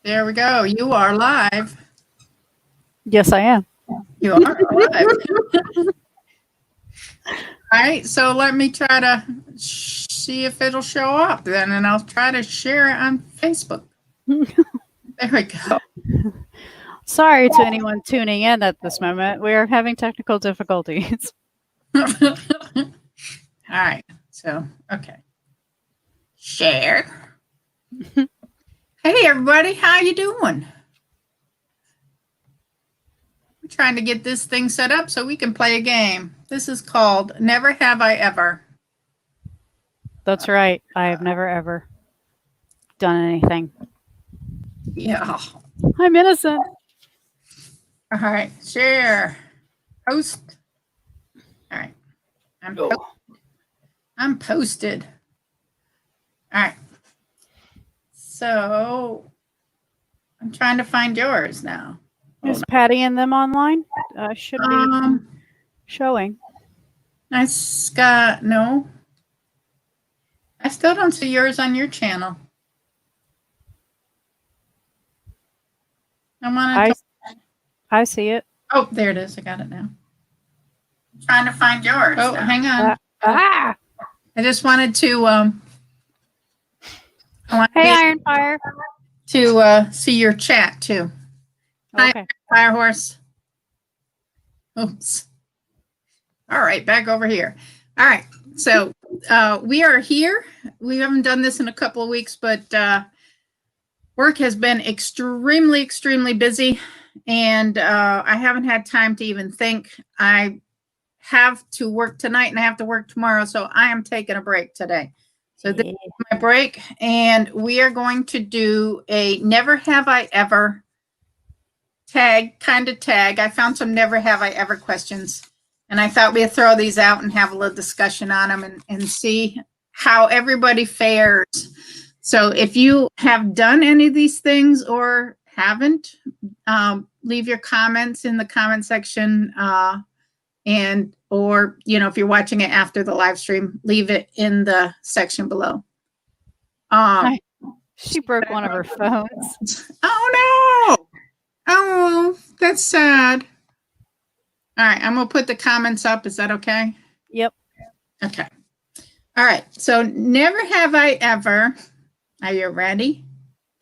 There we go. You are live. Yes, I am. You are live. All right, so let me try to see if it'll show up then, and I'll try to share it on Facebook. There we go. Sorry to anyone tuning in at this moment. We are having technical difficulties. All right, so, okay. Share. Hey, everybody, how you doing? We're trying to get this thing set up so we can play a game. This is called Never Have I Ever. That's right. I have never, ever done anything. Yeah. I'm innocent. All right, share. Post. All right. I'm posted. All right. So I'm trying to find yours now. Is Patty and them online? Should be showing. I got no. I still don't see yours on your channel. I see it. Oh, there it is. I got it now. I'm trying to find yours. Oh, hang on. I just wanted to hey, Iron Fire. To see your chat too. Okay. Hi, Firehorse. Oops. All right, back over here. All right, so we are here. We haven't done this in a couple of weeks, but work has been extremely, extremely busy, and I haven't had time to even think. I have to work tonight and I have to work tomorrow, so I am taking a break today. So this is my break, and we are going to do a Never Have I Ever kind of tag. I found some Never Have I Ever questions, and I thought we'd throw these out and have a little discussion on them and see how everybody fares. So if you have done any of these things or haven't, leave your comments in the comment section, and or if you're watching it after the live stream, leave it in the section below. She broke one of her phones. Oh no! Oh, that's sad. All right, I'm gonna put the comments up. Is that okay? Yep. Okay. All right. So never have I ever. Are you ready?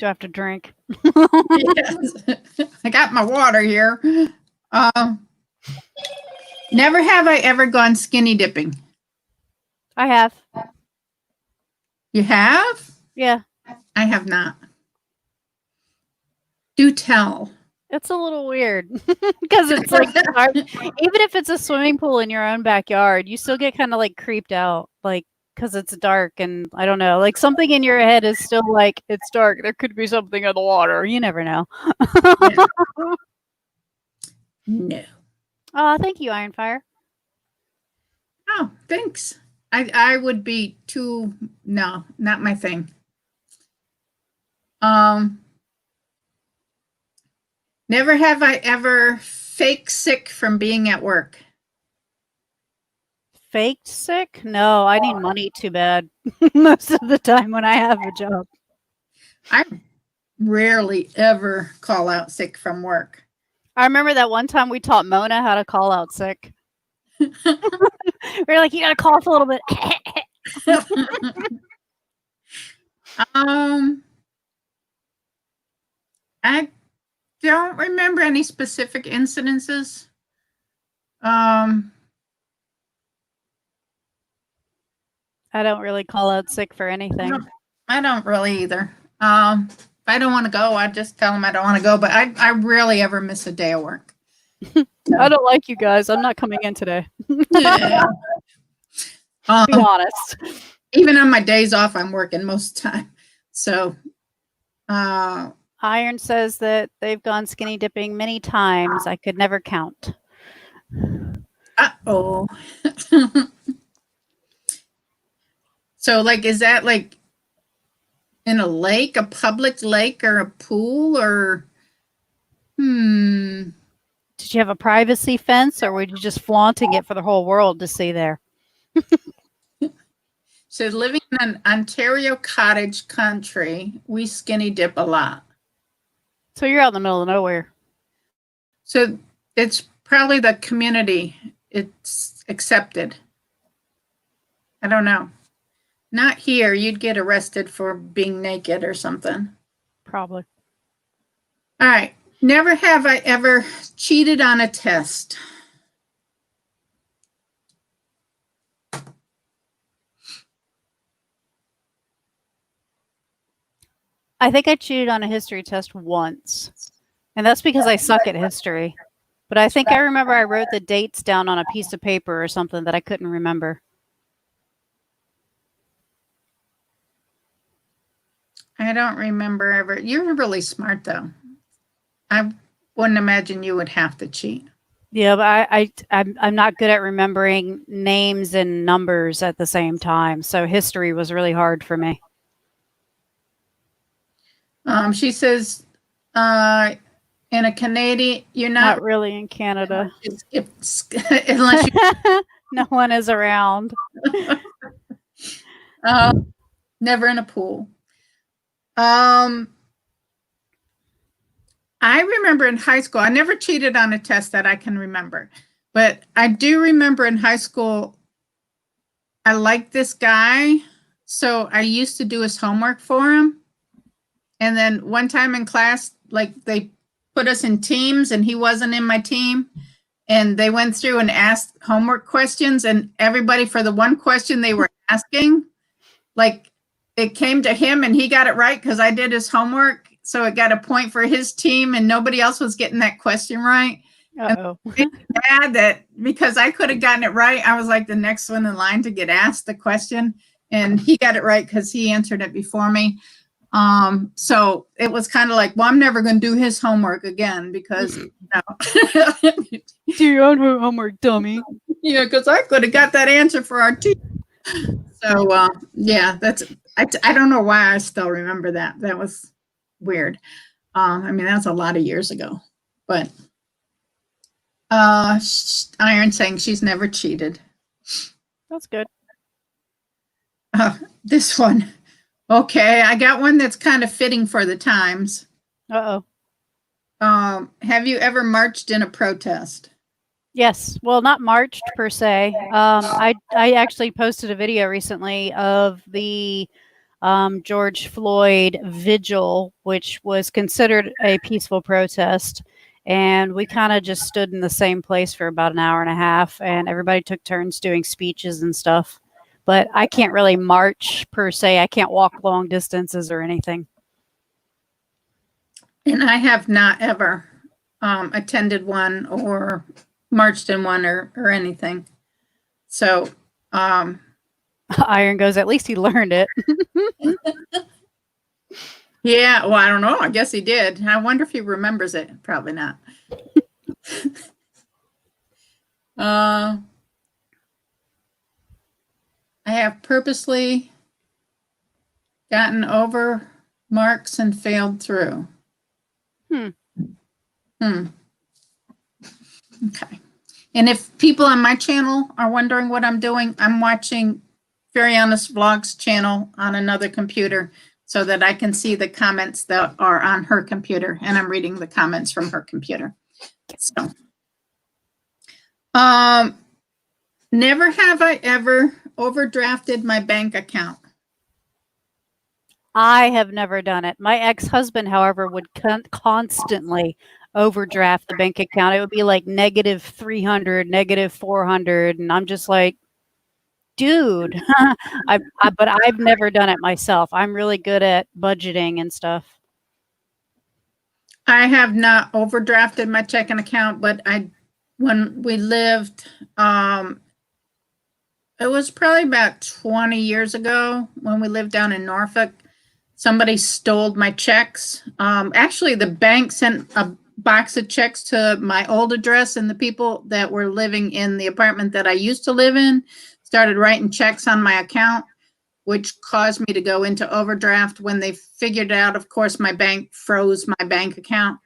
Do I have to drink? Yes. I got my water here. Never have I ever gone skinny dipping. I have. You have? Yeah. I have not. Do tell. It's a little weird because it's like even if it's a swimming pool in your own backyard, you still get kind of like creeped out, like because it's dark and I don't know, like something in your head is still like it's dark. There could be something in the water. You never know. No. Oh, thank you, Iron Fire. Oh, thanks. I would be too. No, not my thing. Never have I ever faked sick from being at work. Faked sick? No, I need money too bad most of the time when I have a job. I rarely ever call out sick from work. I remember that one time we taught Mona how to call out sick. We were like, you got to cough a little bit. I don't remember any specific incidences. I don't really call out sick for anything. I don't really either. If I don't want to go, I just tell them I don't want to go, but I rarely ever miss a day of work. I don't like you guys. I'm not coming in today. Yeah. Be honest. Even on my days off, I'm working most of the time. So Iron says that they've gone skinny dipping many times. I could never count. Uh-oh. So, like, is that like in a lake, a public lake, or a pool, or Did you have a privacy fence, or were you just flaunting it for the whole world to see there? So, living in an Ontario cottage country, we skinny dip a lot. So you're out in the middle of nowhere. So it's probably the community. It's accepted. I don't know. Not here. You'd get arrested for being naked or something. Probably. All right. Never have I ever cheated on a test. I think I cheated on a history test once. And that's because I suck at history. But I think I remember I wrote the dates down on a piece of paper or something that I couldn't remember. I don't remember ever. You're really smart, though. I wouldn't imagine you would have to cheat. Yeah, but I'm not good at remembering names and numbers at the same time. So history was really hard for me. She says, in a Canadian, you're Not really in Canada. Unless you, no one is around. never in a pool. I remember in high school, I never cheated on a test that I can remember, but I do remember in high school, I liked this guy, so I used to do his homework for him. And then one time in class, like they put us in teams and he wasn't in my team. And they went through and asked homework questions, and everybody for the one question they were asking, like it came to him and he got it right because I did his homework. So it got a point for his team and nobody else was getting that question right. Uh-oh. Bad that because I could have gotten it right, I was like the next one in line to get asked the question. And he got it right because he answered it before me. So it was kind of like, well, I'm never going to do his homework again because no. Do your own homework, dummy. Yeah, because I could have got that answer for our team. So yeah, I don't know why I still remember that. That was weird. I mean, that's a lot of years ago. But Iron saying she's never cheated. That's good. This one. Okay, I got one that's kind of fitting for the times. Uh-oh. Have you ever marched in a protest? Yes. Well, not marched per se. I actually posted a video recently of the George Floyd vigil, which was considered a peaceful protest. And we kind of just stood in the same place for about an hour and a half, and everybody took turns doing speeches and stuff. But I can't really march per se. I can't walk long distances or anything. And I have not ever attended one or marched in one or anything. So Iron goes, at least he learned it. Yeah, well, I don't know. I guess he did. I wonder if he remembers it. Probably not. I have purposely gotten over marks and failed through. Okay. And if people on my channel are wondering what I'm doing, I'm watching Faeriannas Vlogs channel on another computer so that I can see the comments that are on her computer, and I'm reading the comments from her computer. So, never have I ever overdrafted my bank account. I have never done it. My ex-husband, however, would constantly overdraft the bank account. It would be like negative 300, negative 400. And I'm just like, dude, but I've never done it myself. I'm really good at budgeting and stuff. I have not overdrafted my checking account, but when we lived, it was probably about 20 years ago when we lived down in Norfolk. Somebody stole my checks. Actually, the bank sent a box of checks to my old address, and the people that were living in the apartment that I used to live in started writing checks on my account, which caused me to go into overdraft. When they figured out, of course, my bank froze my bank account.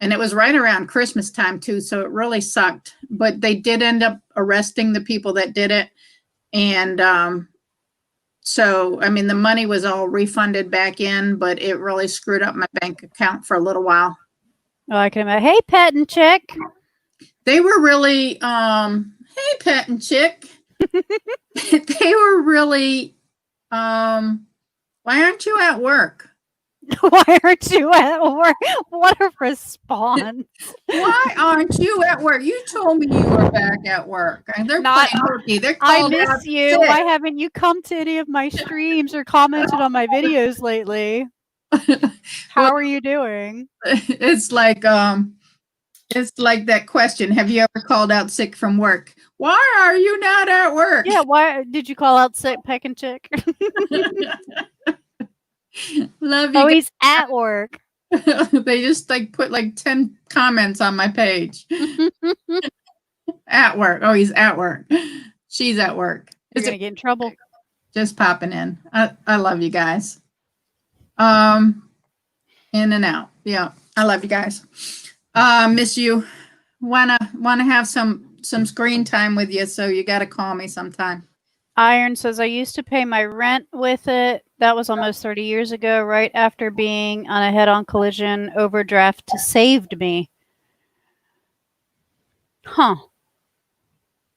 And it was right around Christmas time, too, so it really sucked. But they did end up arresting the people that did it. And so, I mean, the money was all refunded back in, but it really screwed up my bank account for a little while. Oh, I can imagine. Hey, pet and chick. They were really, hey, pet and chick. They were really, why aren't you at work? Why aren't you at work? What a response. Why aren't you at work? You told me you were back at work. And they're Not- playing hooky. They're I called out miss you. sick. Why haven't you come to any of my streams or commented on my videos lately? How are you doing? It's like that question. Have you ever called out sick from work? Why are you not at work? Yeah, why did you call out sick, peck and chick? Love you. Oh, he's at work. They just like put like 10 comments on my page. At work. Oh, he's at work. She's at work. You're gonna get in trouble. Just popping in. I love you guys. In and out. Yeah, I love you guys. Miss you. Wanna have some screen time with you, so you gotta call me sometime. Iron says, I used to pay my rent with it. That was almost 30 years ago, right after being on a head-on collision. Overdraft saved me. Huh.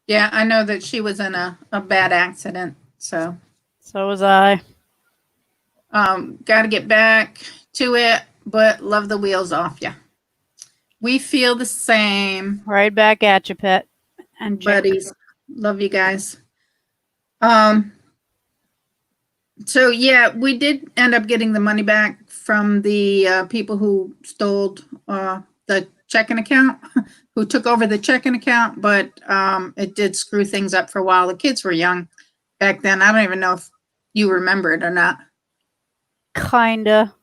Yeah, I know that she was in a bad accident, so. So was I. Got to get back to it, but love the wheels off you. We feel the same. Right back at you, pet. And buddies. Love you guys. So yeah, we did end up getting the money back from the people who stole the checking account, who took over the checking account, but it did screw things up for a while. The kids were young back then. I don't even know if you remember it or not. Kinda.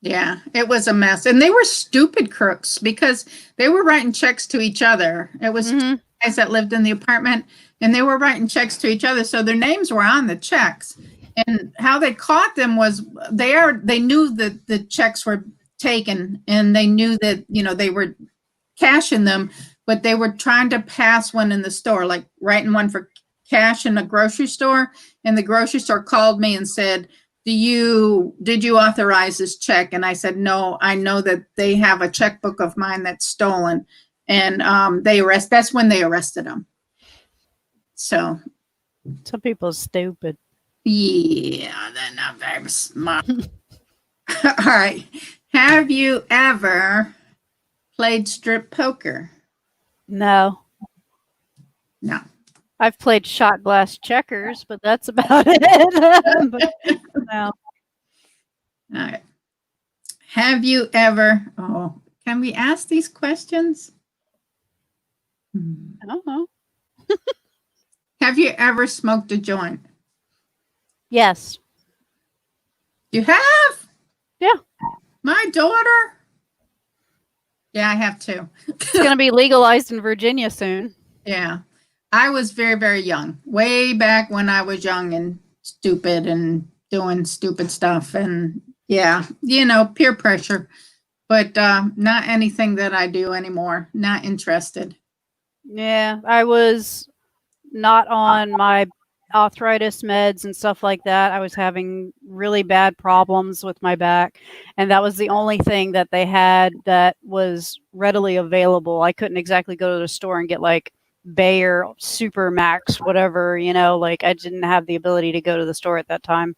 Yeah, it was a mess. And they were stupid crooks because they were writing checks to each other. It was two guys that lived in the apartment, and they were writing checks to each other. So their names were on the checks. And how they caught them was they knew that the checks were taken, and they knew that, they were cashing them, but they were trying to pass one in the store, like writing one for cash in a grocery store. And the grocery store called me and said, did you authorize this check? And I said, no, I know that they have a checkbook of mine that's stolen. And that's when they arrested them. So. Some people are stupid. Yeah, they're not very smart. All right. Have you ever played strip poker? No. No. I've played shot glass checkers, but that's about it. But, no. All right. Have you ever, can we ask these questions? I don't know. Have you ever smoked a joint? Yes. You have? Yeah. My daughter? Yeah, I have too. It's going to be legalized in Virginia soon. Yeah. I was very, very young, way back when I was young and stupid and doing stupid stuff. And yeah, peer pressure, but not anything that I do anymore. Not interested. Yeah, I was not on my arthritis meds and stuff like that. I was having really bad problems with my back, and that was the only thing that they had that was readily available. I couldn't exactly go to the store and get like Bayer Super Max, whatever, I didn't have the ability to go to the store at that time.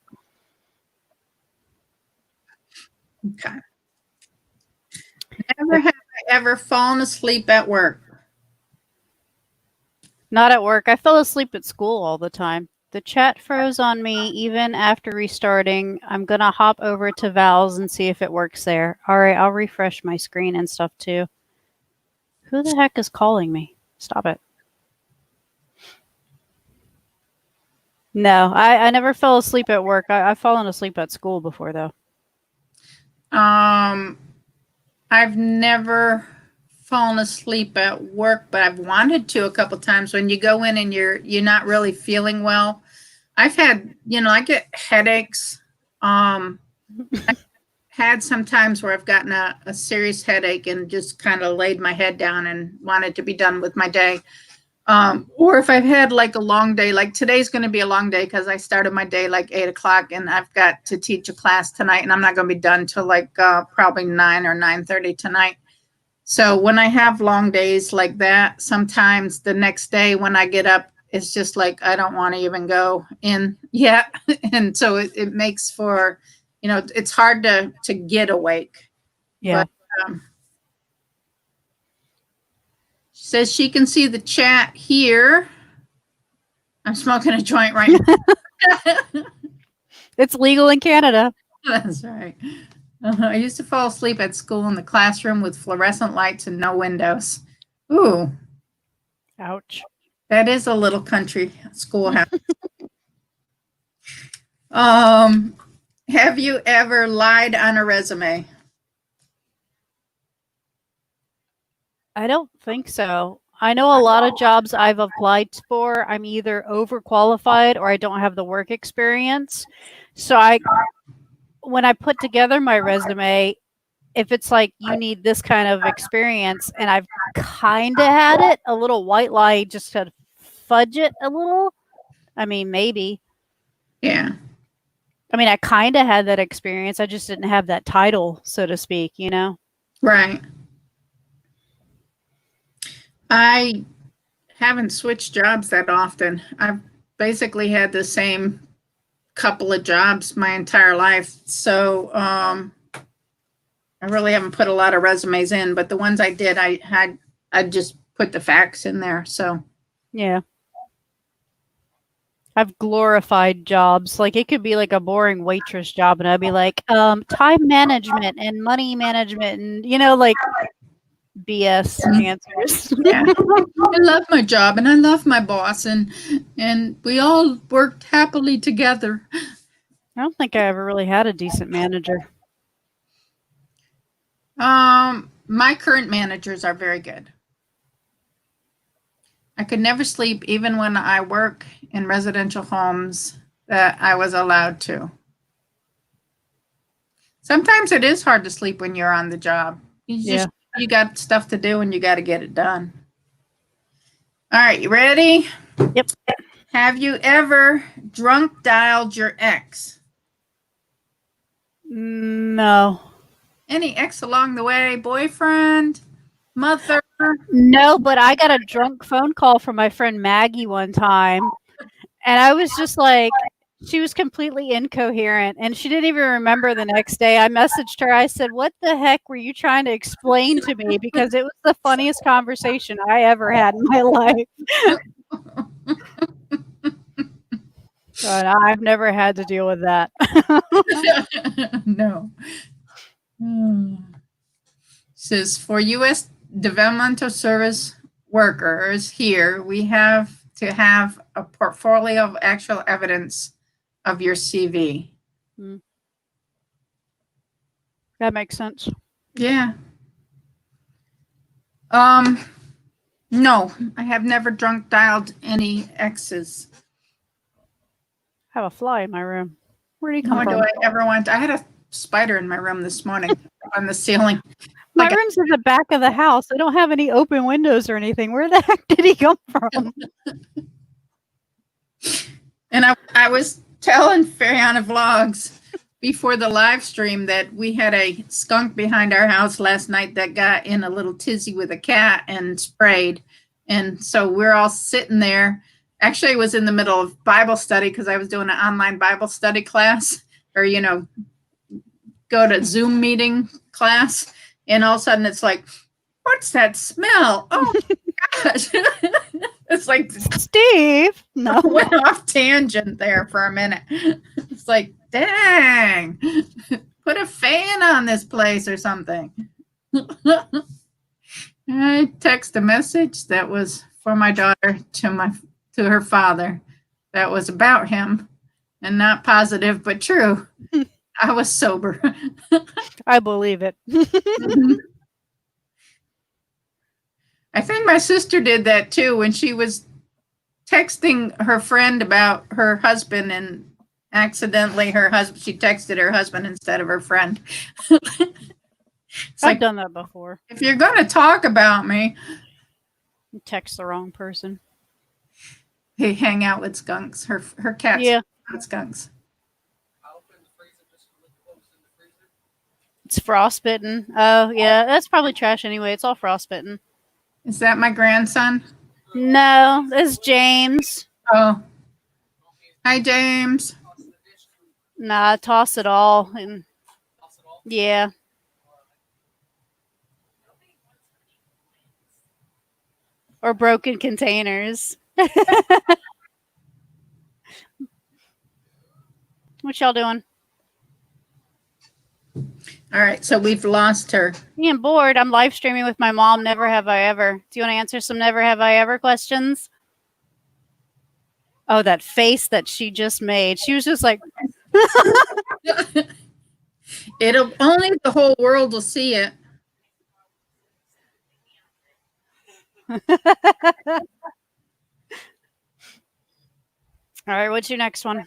Okay. Never have I ever fallen asleep at work. Not at work. I fell asleep at school all the time. The chat froze on me even after restarting. I'm going to hop over to Val's and see if it works there. All right, I'll refresh my screen and stuff too. Who the heck is calling me? Stop it. No, I never fell asleep at work. I've fallen asleep at school before, though. I've never fallen asleep at work, but I've wanted to a couple times. When you go in and you're not really feeling well. I've had, I get headaches. I've had some times where I've gotten a serious headache and just kind of laid my head down and wanted to be done with my day. Or if I've had like a long day, like today's going to be a long day because I started my day like 8 o'clock and I've got to teach a class tonight and I'm not going to be done till like probably 9 or 9:30 tonight. So when I have long days like that, sometimes the next day when I get up, it's just like I don't want to even go in yet. And so it makes for, it's hard to get awake. Yeah. But she says she can see the chat here. I'm smoking a joint right now. It's legal in Canada. That's right. I used to fall asleep at school in the classroom with fluorescent lights and no windows. Ooh, Ouch. that is a little country schoolhouse. Have you ever lied on a resume? I don't think so. I know a lot of jobs I've applied for, I'm either overqualified or I don't have the work experience. So when I put together my resume, if it's like you need this kind of experience and I've kind of had it, a little white lie just to fudge it a little. I mean, maybe. Yeah. I mean, I kind of had that experience. I just didn't have that title, so to speak, Right. I haven't switched jobs that often. I've basically had the same couple of jobs my entire life. So I really haven't put a lot of resumes in, but the ones I did, I just put the facts in there. So yeah. I've glorified jobs. Like it could be like a boring waitress job and I'd be like, time management and money management and like BS answers. yeah. I love my job and I love my boss and we all worked happily together. I don't think I ever really had a decent manager. My current managers are very good. I could never sleep even when I work in residential homes that I was allowed to. Sometimes it is hard to sleep when you're on the job. You got stuff to do and you got to get it done. All right, you ready? Yep. Have you ever drunk dialed your ex? No. Any ex along the way? Boyfriend? Mother? No, but I got a drunk phone call from my friend Maggie one time. And I was just like, she was completely incoherent and she didn't even remember the next day. I messaged her. I said, what the heck were you trying to explain to me? Because it was the funniest conversation I ever had in my life. But I've never had to deal with that. No. Says for U.S. Developmental Service workers here, we have to have a portfolio of actual evidence of your CV. That makes sense. Yeah. No, I have never drunk dialed any exes. I have a fly in my room. Where did he come Nor from? do I ever want. I had a spider in my room this morning on the ceiling. My room's in the back of the house. I don't have any open windows or anything. Where the heck did he come from? And I was telling Faeriannas Vlogs before the live stream that we had a skunk behind our house last night that got in a little tizzy with a cat and sprayed. And so we're all sitting there. Actually, it was in the middle of Bible study because I was doing an online Bible study class or, go to Zoom meeting class. And all of a sudden it's like, what's that smell? Oh my gosh. It's like Steve. No. went off tangent there for a minute. It's like, dang, put a fan on this place or something. I text a message that was for my daughter to her father that was about him and not positive, but true. I was sober. I believe it. I think my sister did that too when she was texting her friend about her husband and accidentally she texted her husband instead of her friend. I've done that before. If you're going to talk about me, You text the wrong person. They hang out with skunks. Her cats Yeah, hang out with skunks. it's frostbitten. Oh, yeah, that's probably trash anyway. It's all frostbitten. Is that my grandson? No, it's James. Oh, hi James. Nah, toss it all. And yeah. Or broken containers. What y'all doing? All right, so we've lost her. Being bored. I'm live streaming with my mom. Never have I ever. Do you want to answer some never have I ever questions? Oh, that face that she just made. She was just like, It'll only the whole world will see it. all right, what's your next one?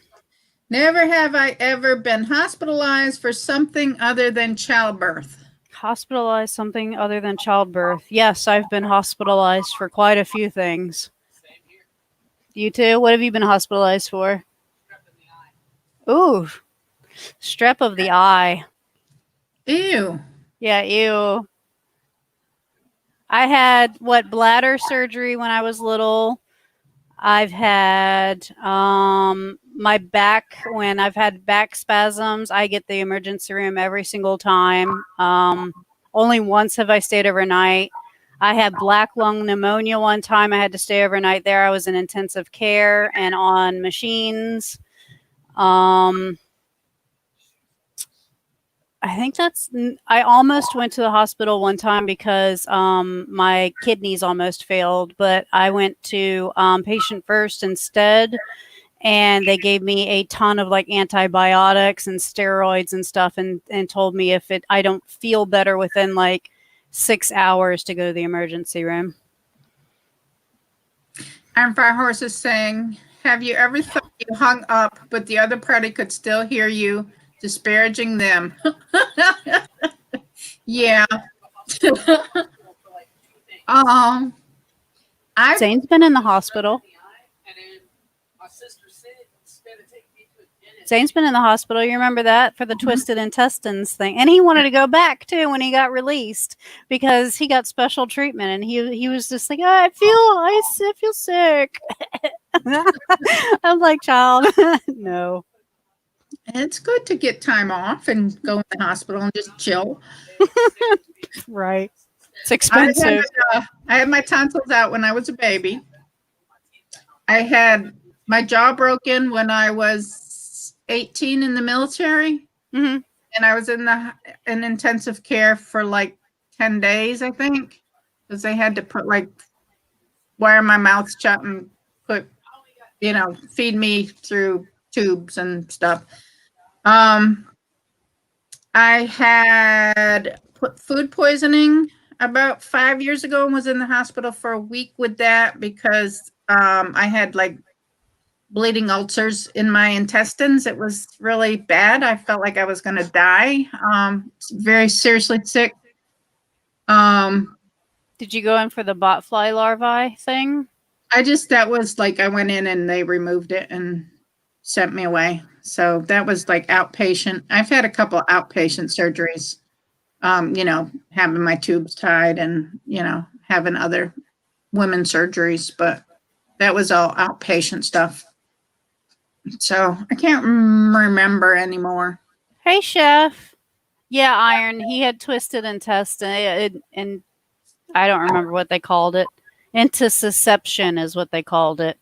Never have I ever been hospitalized for something other than childbirth. Hospitalized something other than childbirth. Yes, I've been hospitalized for quite a few things. You too? What have you been hospitalized for? Ooh, strep of the eye. Ew. Yeah, ew. I had bladder surgery when I was little. I've had my back when I've had back spasms. I get the emergency room every single time. Only once have I stayed overnight. I had black lung pneumonia one time. I had to stay overnight there. I was in intensive care and on machines. I think I almost went to the hospital one time because my kidneys almost failed, but I went to patient first instead, and they gave me a ton of like antibiotics and steroids and stuff, and told me if I don't feel better within like 6 hours to go to the emergency room. Iron Fire Horse is saying, have you ever thought you hung up, but the other party could still hear you disparaging them? Yeah. Zane's been in the hospital. Zane's been in the hospital. You remember that for the twisted intestines thing, and he wanted to go back too when he got released because he got special treatment, and he was just like, I feel sick. I'm like, child, no. It's good to get time off and go in the hospital and just chill. Right. It's expensive. I had my tonsils out when I was a baby. I had my jaw broken when I was 18 in the military. Mm-hmm. And I was in intensive care for like 10 days, I think, because they had to put wire my mouth shut and feed me through tubes and stuff. I had food poisoning about 5 years ago and was in the hospital for a week with that because I had bleeding ulcers in my intestines. It was really bad. I felt like I was going to die. Very seriously sick. Did you go in for the botfly larvae thing? I went in and they removed it and sent me away. So that was outpatient. I've had a couple outpatient surgeries, having my tubes tied and, having other women surgeries, but that was all outpatient stuff. So I can't remember anymore. Hey, Chef. Yeah, Iron. He had twisted intestine, and I don't remember what they called it. Intussusception is what they called it.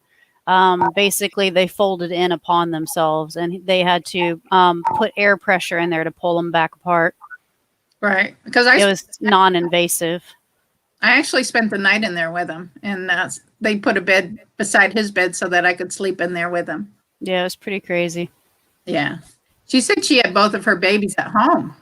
Basically, they folded in upon themselves, and they had to put air pressure in there to pull them back apart. Right, because it was non-invasive. I actually spent the night in there with him, and they put a bed beside his bed so that I could sleep in there with him. Yeah, it was pretty crazy. Yeah. She said she had both of her babies at home.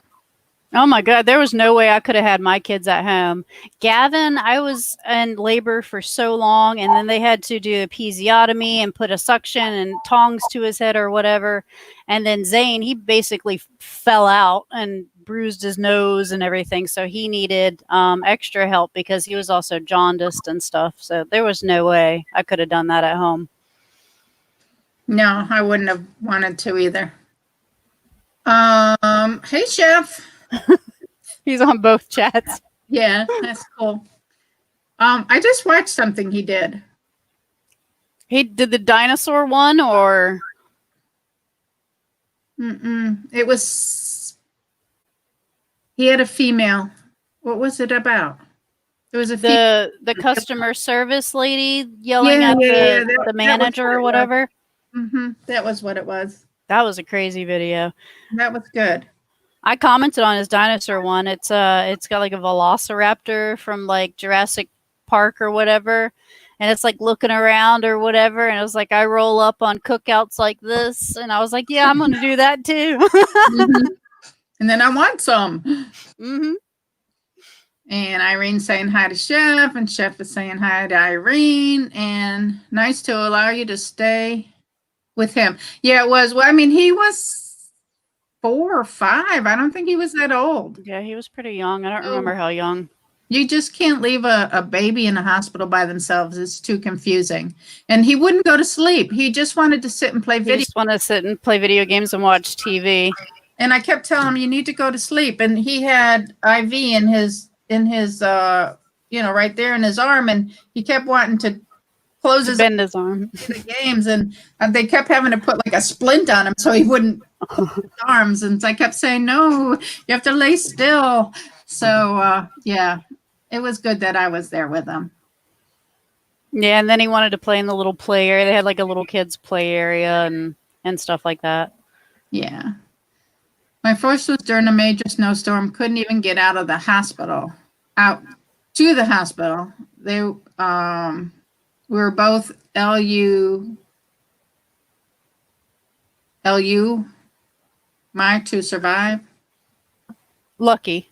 Oh my God, there was no way I could have had my kids at home. Gavin, I was in labor for so long, and then they had to do a episiotomy and put a suction and tongs to his head or whatever. And then Zane, he basically fell out and bruised his nose and everything. So he needed extra help because he was also jaundiced and stuff. So there was no way I could have done that at home. No, I wouldn't have wanted to either. Hey, Chef. He's on both chats. Yeah, that's cool. I just watched something he did. He did the dinosaur one, or It was, he had a female. What was it about? It was a female. the customer service lady yelling Yeah, at yeah. the manager or whatever. That was what it was. That was a crazy video. That was good. I commented on his dinosaur one. It's got like a velociraptor from like Jurassic Park or whatever, and it's like looking around or whatever. And it was like, I roll up on cookouts like this, and I was like, yeah, I'm gonna do that too. And then I want some. Mm-hmm. And Irene saying hi to Chef, and Chef is saying hi to Irene, and nice to allow you to stay with him. Yeah, it was. Well, I mean, he was 4 or 5. I don't think he was that old. Yeah, he was pretty young. I don't remember how young. You just can't leave a baby in a hospital by themselves. It's too confusing. And he wouldn't go to sleep. He just wanted to sit and play He video. just want to sit and play video games and watch TV. And I kept telling him, you need to go to sleep. And he had IV in his right there in his arm, and he kept wanting to close his bend his arm. The games, and they kept having to put like a splint on him so he wouldn't his arms. And so I kept saying, no, you have to lay still. So yeah, it was good that I was there with him. Yeah, and then he wanted to play in the little play area. They had like a little kids play area and stuff like that. Yeah. My first was during a major snowstorm. Couldn't even get out to the hospital. They were both LU to survive. Lucky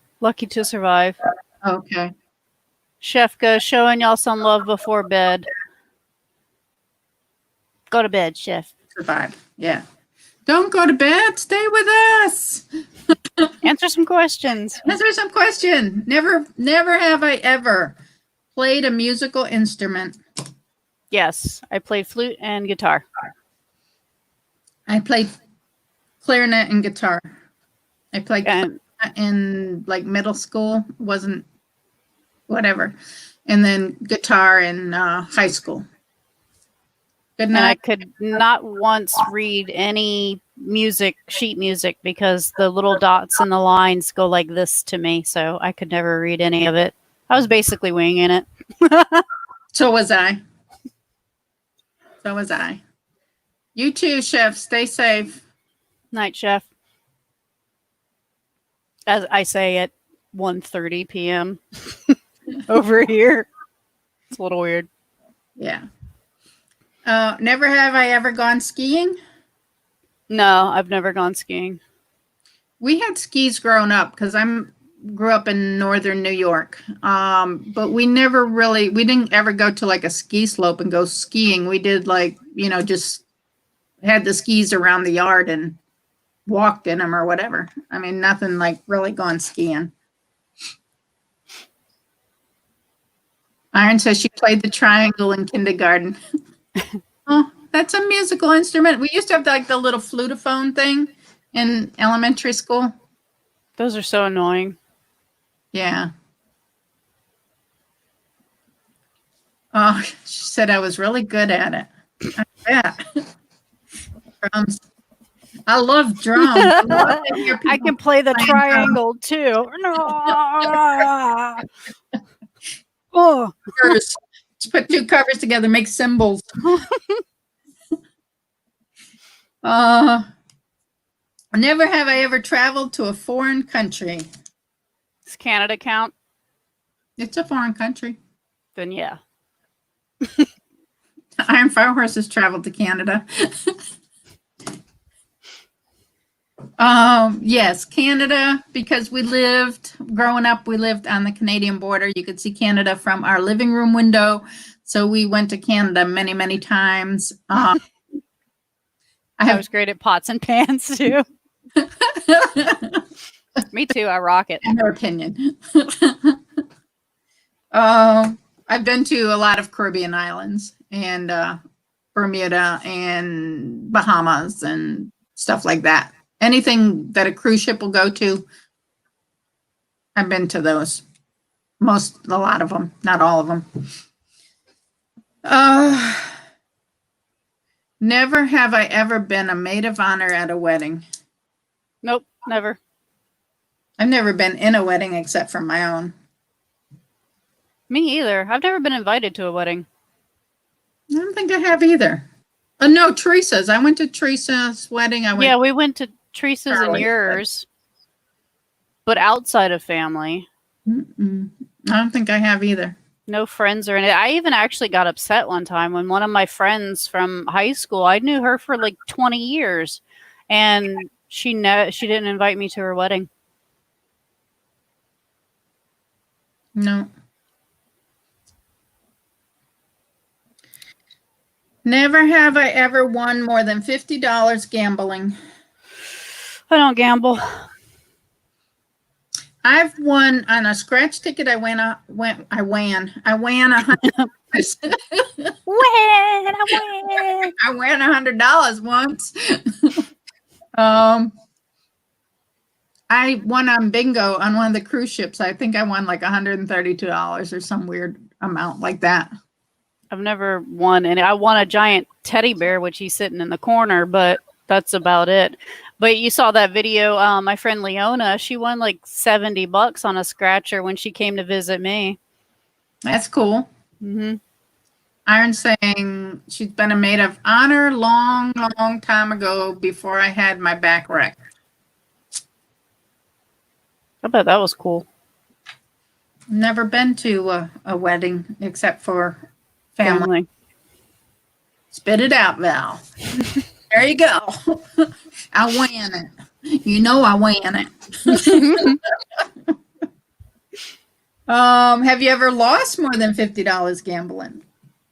to survive. Okay. Chef goes, showing y'all some love before bed. Go to bed, Chef. Survive. Yeah. Don't go to bed. Stay with us. Answer some questions. Answer some question. Never have I ever played a musical instrument. Yes, I played flute and guitar. I played clarinet and guitar. I played clarinet in like middle school. Wasn't whatever. And then guitar in high school. Good night. And I could not once read any sheet music, because the little dots and the lines go like this to me. So I could never read any of it. I was basically winging it. So was I. You too, Chef. Stay safe. Night, Chef. As I say at 1:30 p.m. over here. It's a little weird. Yeah. Never have I ever gone skiing. No, I've never gone skiing. We had skis growing up because grew up in northern New York. But we didn't ever go to like a ski slope and go skiing. We did just had the skis around the yard and walked in them or whatever. I mean, nothing like really gone skiing. Iron says she played the triangle in kindergarten. Oh, that's a musical instrument. We used to have like the little flutophone thing in elementary school. Those are so annoying. Yeah. Oh, she said I was really good at it. Yeah. Drums. I love drums. I can play the triangle too. Oh. Just put two covers together, make symbols. Never have I ever traveled to a foreign country. Does Canada count? It's a foreign country. Then yeah. Iron Fire Horse has traveled to Canada. Yes, Canada, because growing up, we lived on the Canadian border. You could see Canada from our living room window. So we went to Canada many, many times. I was great at pots and pans too. Me too. I rock it. In her opinion. I've been to a lot of Caribbean islands, and Bermuda and Bahamas and stuff like that. Anything that a cruise ship will go to, I've been to those. A lot of them, not all of them. Never have I ever been a maid of honor at a wedding. Nope, never. I've never been in a wedding except for my own. Me either. I've never been invited to a wedding. I don't think I have either. No, Teresa's. I went to Teresa's wedding. Yeah, we went to Teresa's and Charlie's yours, but outside of family. I don't think I have either. No friends or anything. I even actually got upset one time when one of my friends from high school, I knew her for like 20 years, and she didn't invite me to her wedding. No. Never have I ever won more than $50 gambling. I don't gamble. I've won on a scratch ticket. I won $100. I won $100 once. I won on bingo on one of the cruise ships. I think I won like $132 or some weird amount like that. I've never won, and I won a giant teddy bear, which he's sitting in the corner, but that's about it. But you saw that video. My friend Leona, she won like $70 on a scratcher when she came to visit me. That's cool. Mm-hmm. Iron's saying she's been a maid of honor long time ago before I had my back wrecked. I bet that was cool. Never been to a wedding except for family. Spit it out, Val. There you go. I win it. You know I win it. Have you ever lost more than $50 gambling?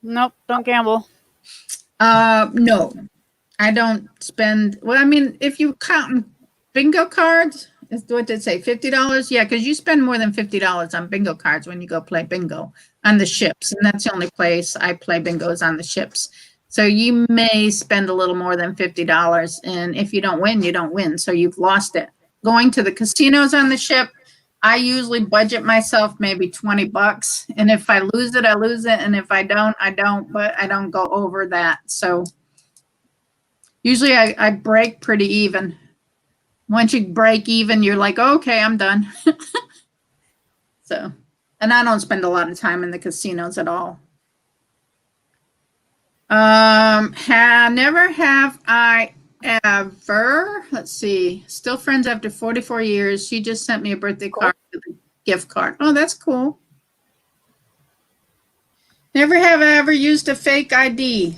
Nope, don't gamble. No. I don't spend, well, I mean, if you count bingo cards, what did it say, $50? Yeah, because you spend more than $50 on bingo cards when you go play bingo on the ships. And that's the only place I play bingo is on the ships. So you may spend a little more than $50. And if you don't win, you don't win. So you've lost it. Going to the casinos on the ship, I usually budget myself maybe $20. And if I lose it, I lose it. And if I don't, I don't. But I don't go over that. So usually I break pretty even. Once you break even, you're like, okay, I'm done. So, and I don't spend a lot of time in the casinos at all. Never have I ever, let's see, still friends after 44 years. She just sent me a birthday card with a gift card. Oh, that's cool. Never have I ever used a fake ID.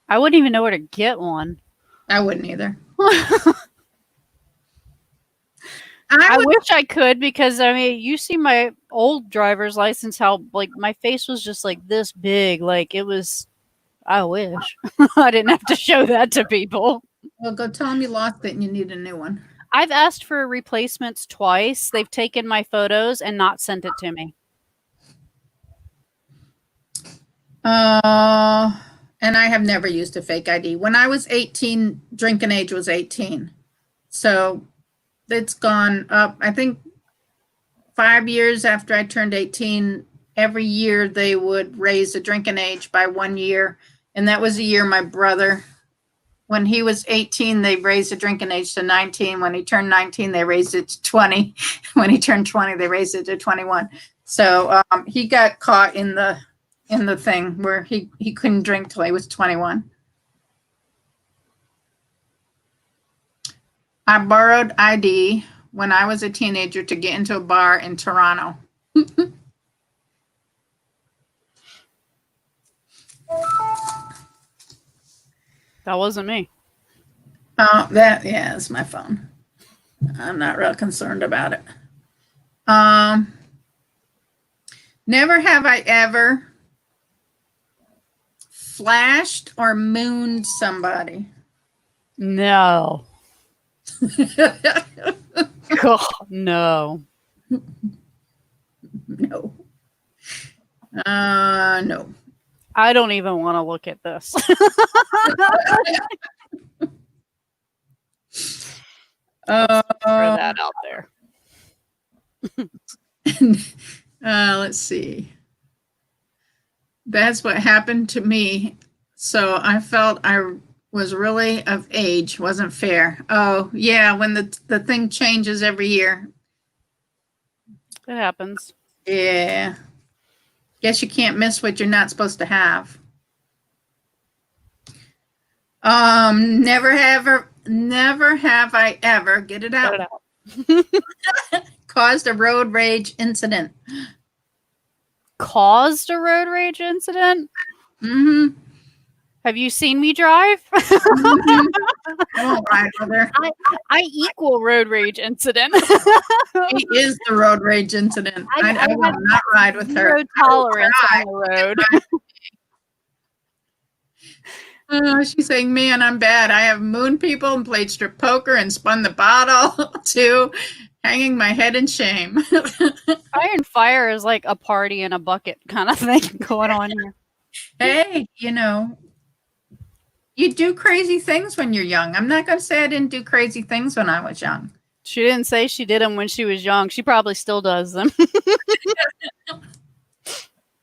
I wouldn't even know where to get one. I wouldn't either. I wish I could, because I mean, you see my old driver's license, how like my face was just like this big. Like it was, I wish I didn't have to show that to people. Well, go tell them you lost it and you need a new one. I've asked for replacements twice. They've taken my photos and not sent it to me. And I have never used a fake ID. When I was 18, drinking age was 18. So it's gone up. I think 5 years after I turned 18, every year they would raise the drinking age by 1 year. And that was the year my brother, when he was 18, they raised the drinking age to 19. When he turned 19, they raised it to 20. When he turned 20, they raised it to 21. So he got caught in the thing where he couldn't drink till he was 21. I borrowed ID when I was a teenager to get into a bar in Toronto. That wasn't me. Oh, yeah, it's my phone. I'm not real concerned about it. Never have I ever flashed or mooned somebody. No. God, no. No. No. I don't even want to look at this. Throw that out there. Let's see. That's what happened to me. So I felt I was really of age. Wasn't fair. Oh, yeah, when the thing changes every year. It happens. Yeah. Guess you can't miss what you're not supposed to have. Never have I ever, get it out, caused a road rage incident. Caused a road rage incident? Mm-hmm. Have you seen me drive? Mm-hmm. I won't ride with her. I equal road rage incident. She is the road rage incident. I will not ride with her. Zero tolerance on the road. She's saying, man, I'm bad. I have mooned people and played strip poker and spun the bottle too, hanging my head in shame. Iron Fire is like a party in a bucket kind of thing going on here. Hey, you do crazy things when you're young. I'm not going to say I didn't do crazy things when I was young. She didn't say she did them when she was young. She probably still does them.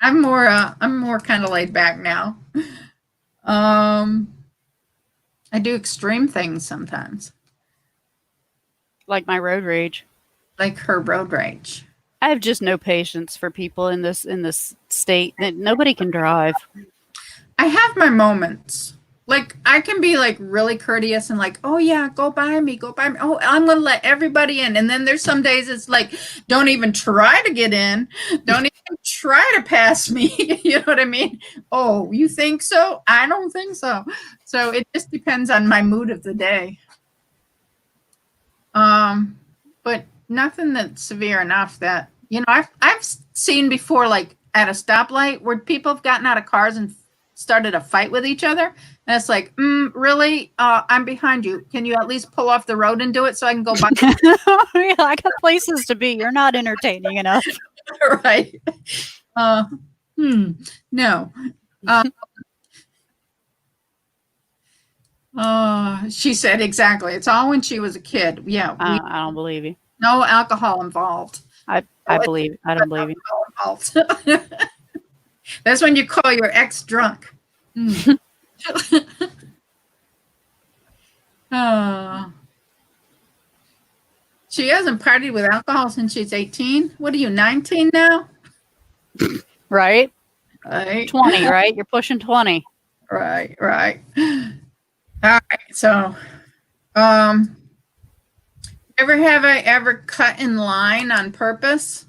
I'm more kind of laid back now. I do extreme things sometimes. Like my road rage. Like her road rage. I have just no patience for people in this state. Nobody can drive. I have my moments. Like, I can be like really courteous and like, oh yeah, go by me. Oh, I'm gonna let everybody in. And then there's some days it's like, don't even try to get in. Don't even try to pass me. You know what I mean? Oh, you think so? I don't think so. So it just depends on my mood of the day. But nothing that's severe enough that, I've seen before, like at a stoplight where people have gotten out of cars and started a fight with each other. And it's like, really? I'm behind you. Can you at least pull off the road and do it so I can go by? Yeah, I got places to be. You're not entertaining enough. Right. No. She said exactly. It's all when she was a kid. Yeah. I don't believe you. No alcohol involved. I don't believe you. That's when you call your ex drunk. She hasn't partied with alcohol since she's 18. What are you, 19 now? Right? Right. 20, right? You're pushing 20. Right. All right. So, have I ever cut in line on purpose?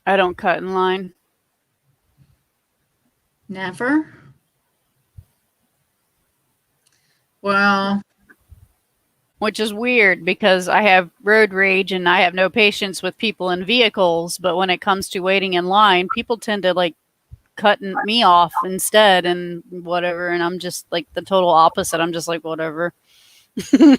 I don't cut in line. Never. Well, which is weird because I have road rage and I have no patience with people in vehicles. But when it comes to waiting in line, people tend to like cutting me off instead and whatever. And I'm just like the total opposite. I'm just like, whatever. I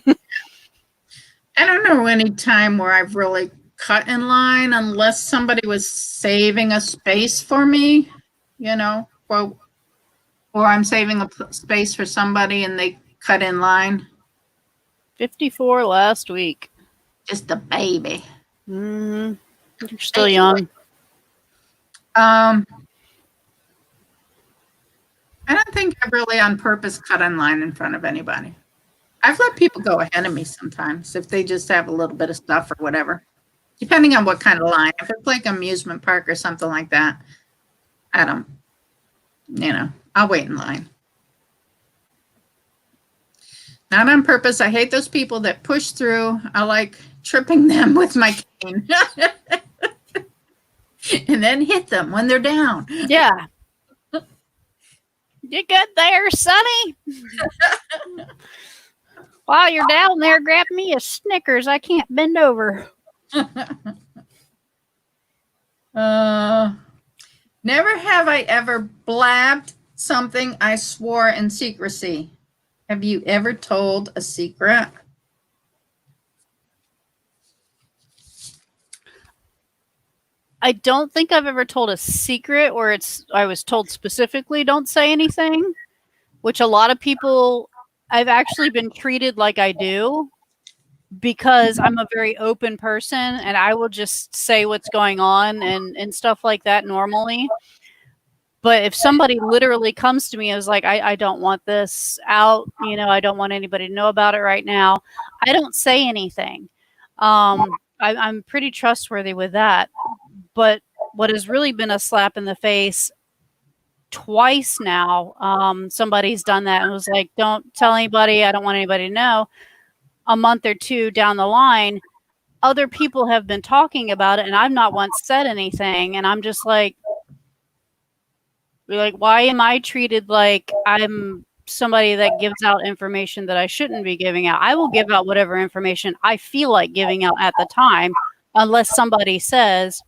don't know any time where I've really cut in line unless somebody was saving a space for me, or I'm saving a space for somebody and they cut in line. 54 last week. Just a baby. You're still young. I don't think I really on purpose cut in line in front of anybody. I've let people go ahead of me sometimes if they just have a little bit of stuff or whatever, depending on what kind of line. If it's like amusement park or something like that, I don't, I'll wait in line. Not on purpose. I hate those people that push through. I like tripping them with my cane and then hit them when they're down. Yeah. You good there, Sonny? While you're down there, grab me a Snickers. I can't bend over. Never have I ever blabbed something I swore in secrecy. Have you ever told a secret? I don't think I've ever told a secret where I was told specifically don't say anything, which a lot of people, I've actually been treated like I do because I'm a very open person and I will just say what's going on and stuff like that normally. But if somebody literally comes to me and is like, I don't want this out, I don't want anybody to know about it right now, I don't say anything. I'm pretty trustworthy with that. But what has really been a slap in the face twice now, somebody's done that and was like, don't tell anybody. I don't want anybody to know. A month or two down the line, other people have been talking about it and I've not once said anything. And I'm just like, why am I treated like I'm somebody that gives out information that I shouldn't be giving out? I will give out whatever information I feel like giving out at the time, unless somebody says,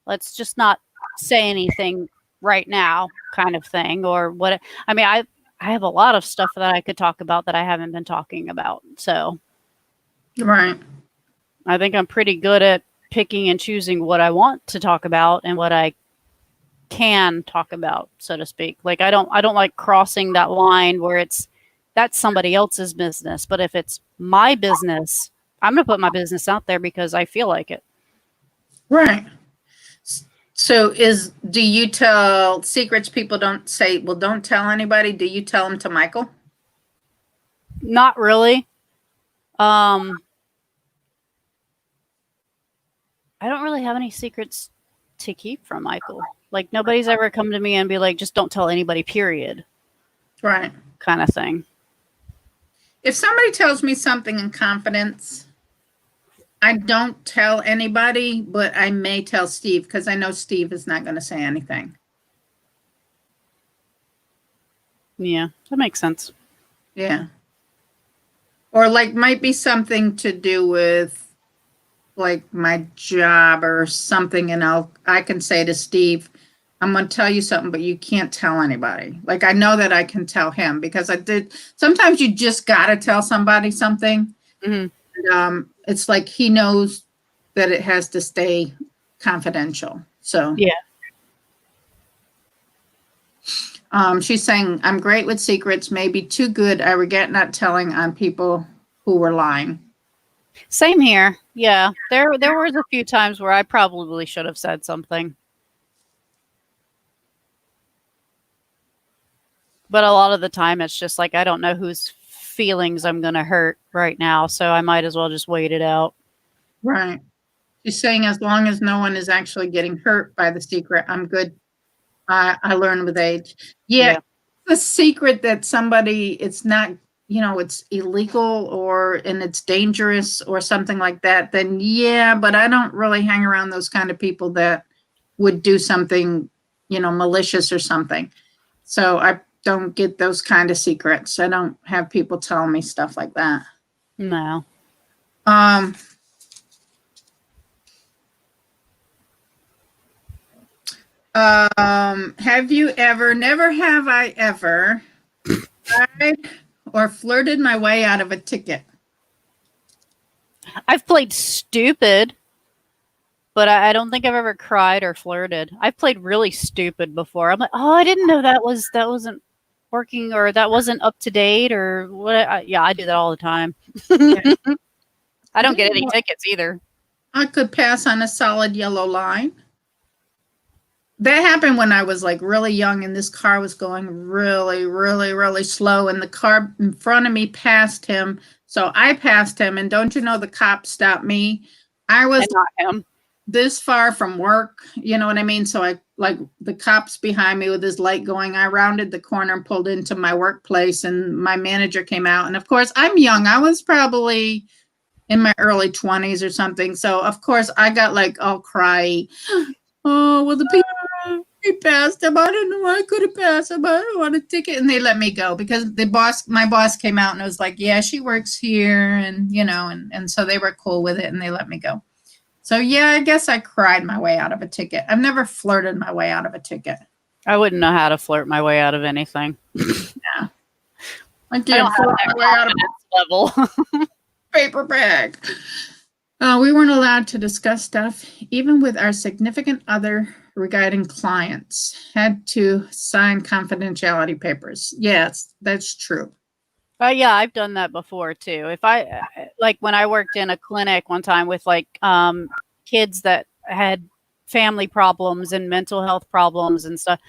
let's just not say anything right now, kind of thing. Or what? I mean, I have a lot of stuff that I could talk about that I haven't been talking about. So, right. I think I'm pretty good at picking and choosing what I want to talk about and what I can talk about, so to speak. Like I don't like crossing that line where that's somebody else's business. But if it's my business, I'm gonna put my business out there because I feel like it. Right. So do you tell secrets people don't say, well, don't tell anybody? Do you tell them to Michael? Not really. I don't really have any secrets to keep from Michael. Like nobody's ever come to me and be like, just don't tell anybody, period. Right. Kind of thing. If somebody tells me something in confidence, I don't tell anybody, but I may tell Steve because I know Steve is not going to say anything. Yeah, that makes sense. Yeah. Or like might be something to do with like my job or something, and I can say to Steve, I'm going to tell you something, but you can't tell anybody. Like I know that I can tell him because I did. Sometimes you just got to tell somebody something. Mm-hmm. And, it's like he knows that it has to stay confidential. So yeah. She's saying, I'm great with secrets, maybe too good. I regret not telling on people who were lying. Same here. Yeah. There was a few times where I probably should have said something. But a lot of the time it's just like I don't know whose feelings I'm going to hurt right now, so I might as well just wait it out. Right. She's saying as long as no one is actually getting hurt by the secret, I'm good. I learn with age. Yeah. The secret that somebody, it's not, it's illegal and it's dangerous or something like that, then yeah, but I don't really hang around those kind of people that would do something, malicious or something. So I don't get those kind of secrets. I don't have people telling me stuff like that. No. Have you ever, never have I ever tried or flirted my way out of a ticket? I've played stupid, but I don't think I've ever cried or flirted. I've played really stupid before. I'm like, oh, I didn't know that wasn't working or that wasn't up to date or what. I do that all the time. Yeah. I don't get any tickets either. I could pass on a solid yellow line. That happened when I was like really young and this car was going really, really, really slow and the car in front of me passed him. So I passed him and don't you know the cop stopped me? I was not him. This far from work, you know what I mean? So I like the cops behind me with his light going. I rounded the corner and pulled into my workplace and my manager came out. And of course, I'm young. I was probably in my early 20s or something. So of course I got like all cry. Oh, well, the people he passed him. I didn't know I could have passed him. I don't want a ticket. And they let me go because my boss came out and was like, yeah, she works here. And, and so they were cool with it and they let me go. So, yeah, I guess I cried my way out of a ticket. I've never flirted my way out of a ticket. I wouldn't know how to flirt my way out of anything. Yeah. I can't flirt my way out of this level. Paper bag. We weren't allowed to discuss stuff, even with our significant other regarding clients. Had to sign confidentiality papers. Yes, that's true. Yeah, I've done that before too. If I like when I worked in a clinic one time with like kids that had family problems and mental health problems and stuff,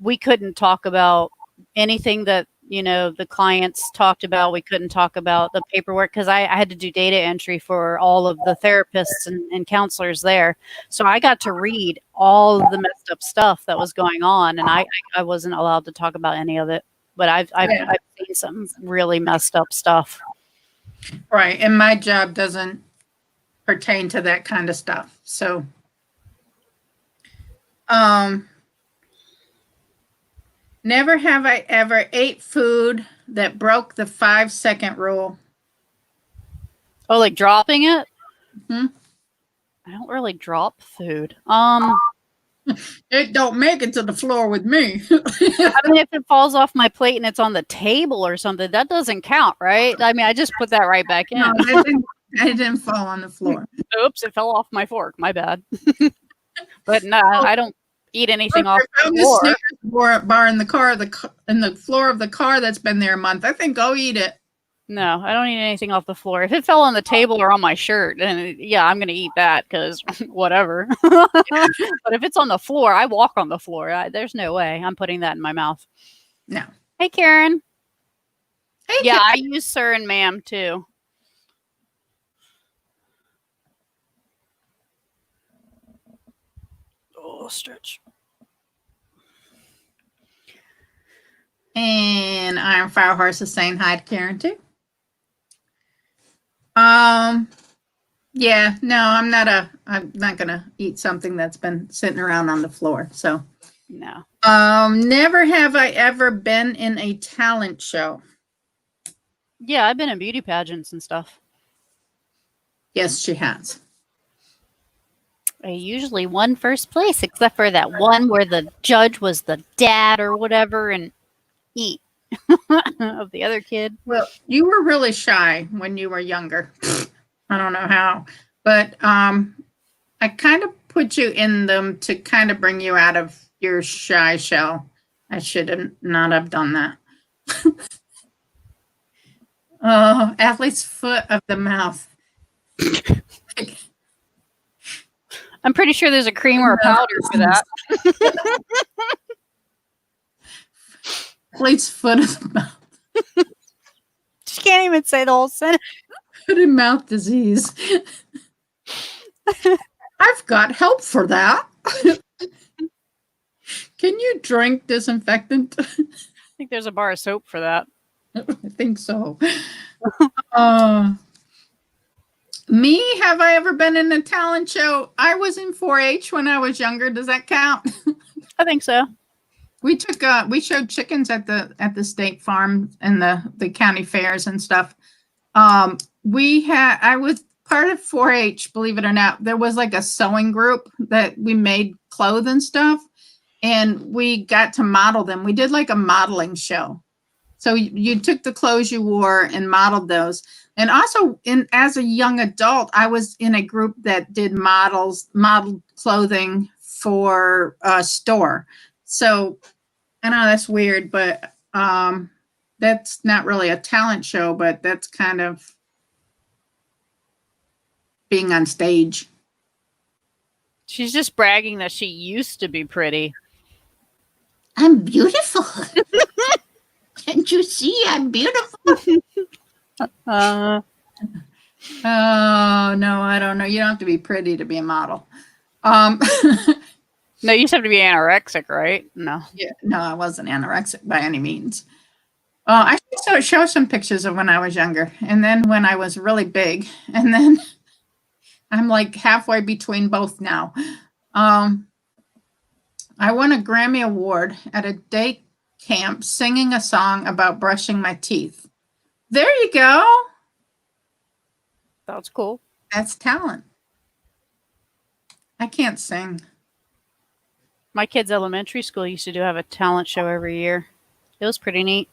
we couldn't talk about anything that the clients talked about. We couldn't talk about the paperwork because I had to do data entry for all of the therapists and counselors there. So I got to read all of the messed up stuff that was going on, and I wasn't allowed to talk about any of it. But I've seen some really messed up stuff. Right, and my job doesn't pertain to that kind of stuff. So, never have I ever ate food that broke the 5-second rule. Oh, like dropping it? Hmm? I don't really drop food. It don't make it to the floor with me. I mean, if it falls off my plate and it's on the table or something, that doesn't count, right? I mean, I just put that right back in. No, it didn't fall on the floor. Oops, it fell off my fork. My bad. But no, I don't eat anything off the floor. floor. Bar in the car, in the floor of the car that's been there a month. I think go eat it. No, I don't eat anything off the floor. If it fell on the table or on my shirt, then yeah, I'm going to eat that because whatever. But if it's on the floor, I walk on the floor. There's no way I'm putting that in my mouth. No. Hey, Karen. Hey, yeah, Karen. I use sir and ma'am too. Oh, stretch. And Iron Fire Horse is saying hi to Karen too. Yeah, no, I'm not gonna eat something that's been sitting around on the floor. So no. Never have I ever been in a talent show. Yeah, I've been in beauty pageants and stuff. Yes, she has. I usually won first place, except for that one where the judge was the dad or whatever and eat of the other kid. Well, you were really shy when you were younger. I don't know how, but I kind of put you in them to kind of bring you out of your shy shell. I should not have done that. Oh, athlete's foot of the mouth. I'm pretty sure there's a cream or a powder for that. Athlete's foot of the mouth. She can't even say the whole sentence. Foot and mouth disease. I've got help for that. Can you drink disinfectant? I think there's a bar of soap for that. I think so. Me, have I ever been in a talent show? I was in 4-H when I was younger. Does that count? I think so. We showed chickens at the state farm and the county fairs and stuff. I was part of 4-H, believe it or not. There was like a sewing group that we made clothes and stuff, and we got to model them. We did like a modeling show. So you took the clothes you wore and modeled those. And also as a young adult, I was in a group that did modeled clothing for a store. So I know that's weird, but that's not really a talent show, but that's kind of being on stage. She's just bragging that she used to be pretty. I'm beautiful. Can't you see I'm beautiful? Oh, no, I don't know. You don't have to be pretty to be a model. No, you just have to be anorexic, right? No. Yeah, no, I wasn't anorexic by any means. I should show some pictures of when I was younger, and then when I was really big, and then I'm like halfway between both now. I won a Grammy Award at a day camp singing a song about brushing my teeth. There you go. That's cool. That's talent. I can't sing. My kids' elementary school used to have a talent show every year. It was pretty neat.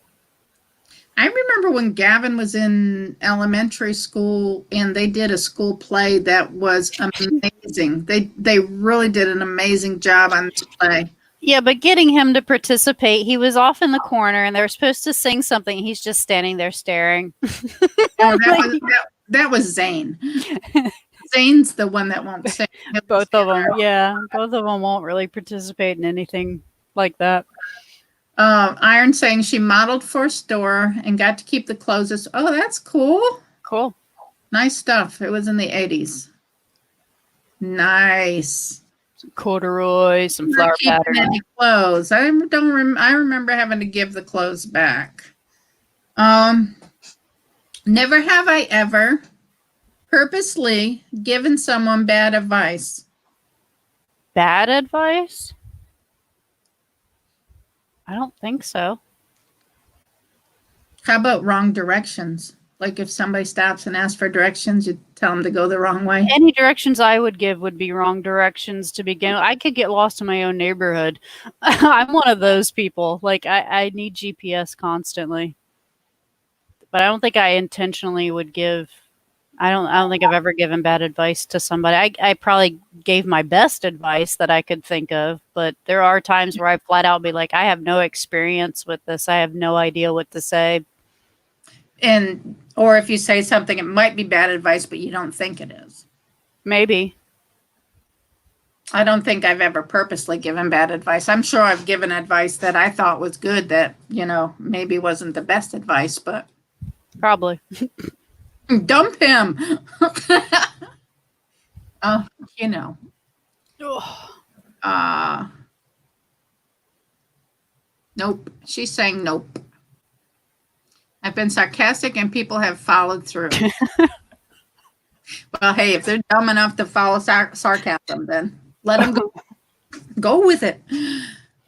I remember when Gavin was in elementary school and they did a school play that was amazing. They really did an amazing job on this play. Yeah, but getting him to participate, he was off in the corner and they were supposed to sing something. He's just standing there staring. Oh, that was Zane. Zane's the one that won't sing. Both of them, yeah. Both of them won't really participate in anything like that. Iron saying she modeled for a store and got to keep the clothes. Oh, that's cool. Cool. Nice stuff. It was in the 80s. Nice. Some corduroy, some flower patterns. Any clothes. I remember having to give the clothes back. Never have I ever purposely given someone bad advice. Bad advice? I don't think so. How about wrong directions? Like if somebody stops and asks for directions, you tell them to go the wrong way. Any directions I would give would be wrong directions to begin with. I could get lost in my own neighborhood. I'm one of those people. Like I need GPS constantly. But I don't think I intentionally would give. I don't think I've ever given bad advice to somebody. I probably gave my best advice that I could think of, but there are times where I flat out be like, I have no experience with this. I have no idea what to say. And or if you say something, it might be bad advice, but you don't think it is. Maybe. I don't think I've ever purposely given bad advice. I'm sure I've given advice that I thought was good that, maybe wasn't the best advice, but Probably. dump him. Nope. She's saying nope. I've been sarcastic and people have followed through. Well, hey, if they're dumb enough to follow sarcasm, then let them go. Go with it.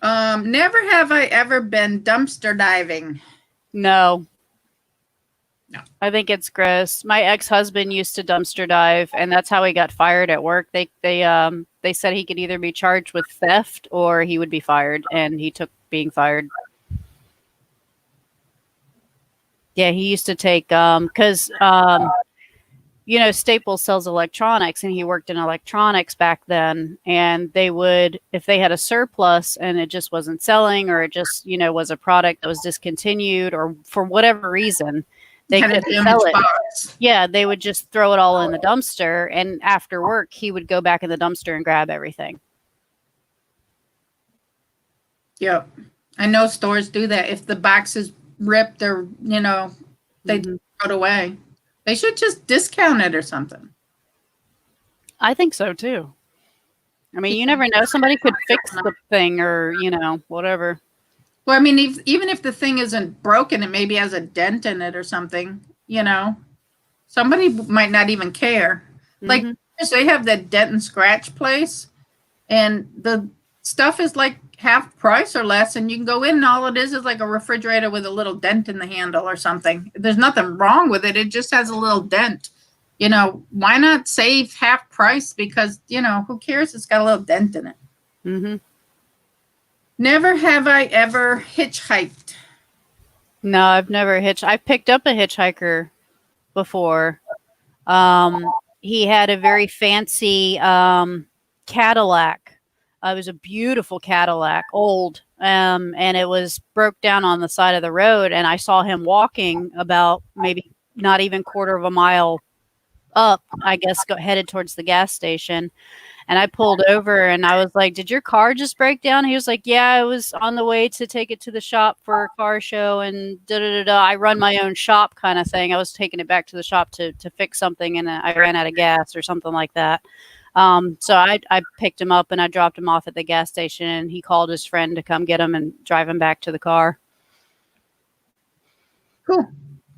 Never have I ever been dumpster diving. No. No. I think it's gross. My ex-husband used to dumpster dive, and that's how he got fired at work. They said he could either be charged with theft or he would be fired, and he took being fired. Yeah, he used to take because Staples sells electronics, and he worked in electronics back then. And they would, if they had a surplus and it just wasn't selling, or it just was a product that was discontinued, or for whatever reason, they couldn't sell it. Box. Yeah, they would just throw it all in the dumpster, and after work, he would go back in the dumpster and grab everything. Yep. I know stores do that. If the box is ripped or, they throw it away. They should just discount it or something. I think so, too. I mean, you never know. Somebody could fix the thing or, whatever. Well, I mean, even if the thing isn't broken, it maybe has a dent in it or something, somebody might not even care. Mm-hmm. Like they have that dent and scratch place, and the stuff is like half price or less, and you can go in and all it is like a refrigerator with a little dent in the handle or something. There's nothing wrong with it. It just has a little dent. Why not save half price? Because, who cares? It's got a little dent in it. Mm-hmm. Never have I ever hitchhiked. No, I've never I've picked up a hitchhiker before. He had a very fancy Cadillac. It was a beautiful Cadillac, old, and it was broke down on the side of the road. And I saw him walking about maybe not even quarter of a mile up, I guess, headed towards the gas station. And I pulled over and I was like, did your car just break down? He was like, yeah, I was on the way to take it to the shop for a car show and da-da-da-da. I run my own shop kind of thing. I was taking it back to the shop to fix something and I ran out of gas or something like that. So I picked him up and I dropped him off at the gas station and he called his friend to come get him and drive him back to the car. Cool.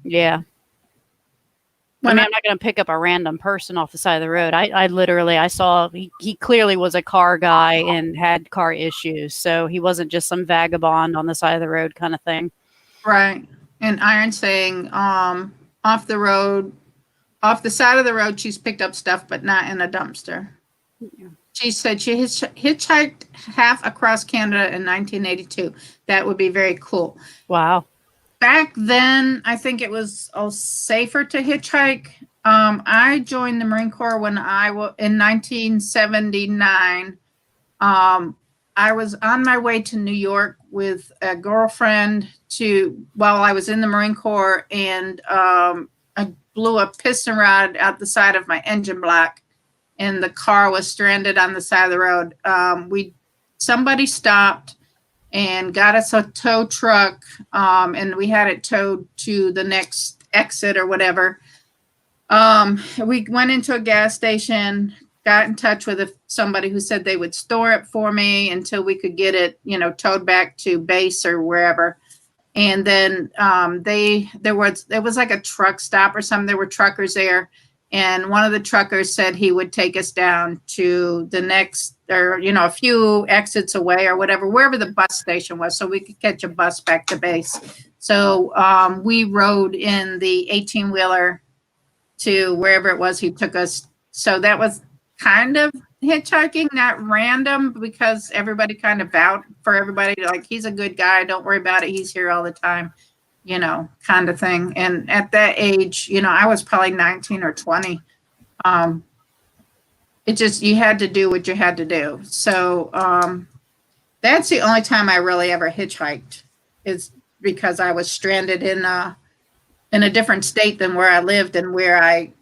Yeah. I mean, I'm not going to pick up a random person off the side of the road. I saw he clearly was a car guy and had car issues. So he wasn't just some vagabond on the side of the road kind of thing. Right. And Iron saying off the side of the road, she's picked up stuff, but not in a dumpster. Yeah. She said she hitchhiked half across Canada in 1982. That would be very cool. Wow. back then, I think it was safer to hitchhike. I joined the Marine Corps when I was in 1979. I was on my way to New York with a girlfriend while I was in the Marine Corps, and I blew a piston rod out the side of my engine block, and the car was stranded on the side of the road. Somebody stopped and got us a tow truck, and we had it towed to the next exit or whatever. We went into a gas station, got in touch with somebody who said they would store it for me until we could get it, towed back to base or wherever. And then it was like a truck stop or something. There were truckers there, and one of the truckers said he would take us down to the next, or a few exits away or whatever, wherever the bus station was, so we could catch a bus back to base. So we rode in the 18-wheeler to wherever it was he took us. So that was kind of hitchhiking, not random, because everybody kind of vouched for everybody, like, he's a good guy, don't worry about it, he's here all the time, kind of thing. And at that age, I was probably 19 or 20. It just, you had to do what you had to do. So that's the only time I really ever hitchhiked, is because I was stranded in a different state than where I lived and where I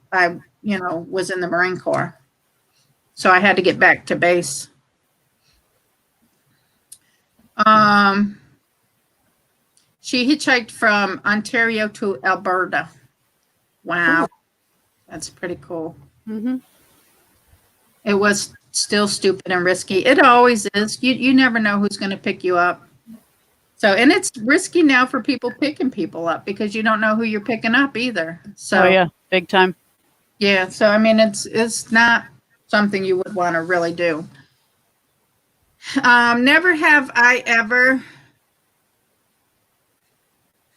was in the Marine Corps. So I had to get back to base. She hitchhiked from Ontario to Alberta. Wow. Cool. That's pretty cool. Mm-hmm. It was still stupid and risky. It always is. You never know who's going to pick you up. So, and it's risky now for people picking people up, because you don't know who you're picking up either. So, oh yeah, big time. Yeah. So, I mean, it's not something you would want to really do. Never have I ever,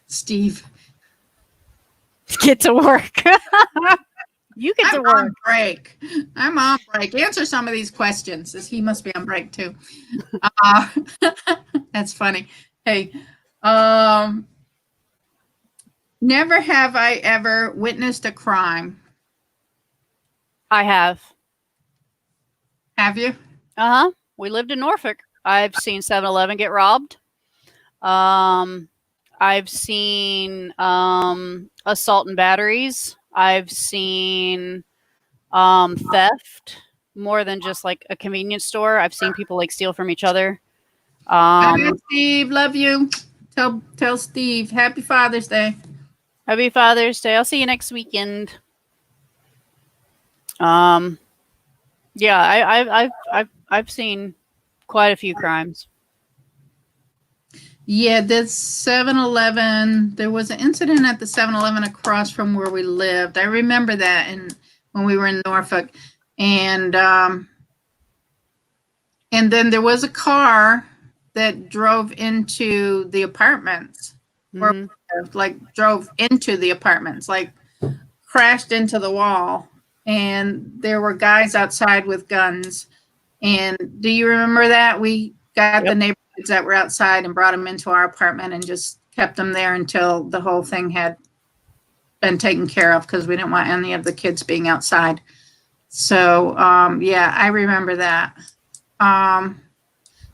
Steve, get to work. You get to work. On break. I'm on break. Answer some of these questions, as he must be on break too. That's funny. Hey, never have I ever witnessed a crime. I have. Have you? Uh-huh. We lived in Norfolk. I've seen 7-Eleven get robbed. I've seen assault and batteries. I've seen theft, more than just like a convenience store. I've seen people like steal from each other. Hi, Steve, love you. Tell Steve Happy Father's Day. Happy Father's Day. I'll see you next weekend. Yeah, I've seen quite a few crimes. Yeah, this 7-Eleven, there was an incident at the 7-Eleven across from where we lived. I remember that when we were in Norfolk. And then there was a car that drove into the apartments, Mm-hmm. or like drove into the apartments, like crashed into the wall. And there were guys outside with guns. And do you remember that? We got the neighborhoods that were outside and brought them into our apartment and just kept them there until the whole thing had been taken care of, because we didn't want any of the kids being outside. So, yeah, I remember that.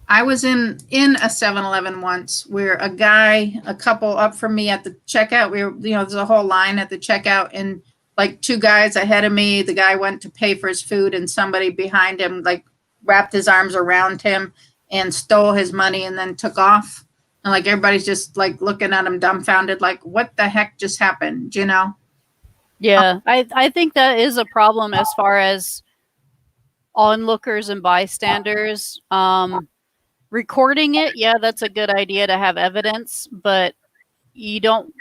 I was in a 7-Eleven once where a couple up from me at the checkout, there's a whole line at the checkout, and like two guys ahead of me, the guy went to pay for his food, and somebody behind him like wrapped his arms around him and stole his money and then took off. And like everybody's just like looking at him dumbfounded, like, what the heck just happened, Yeah, I think that is a problem as far as onlookers and bystanders. Recording it, yeah, that's a good idea to have evidence, but you don't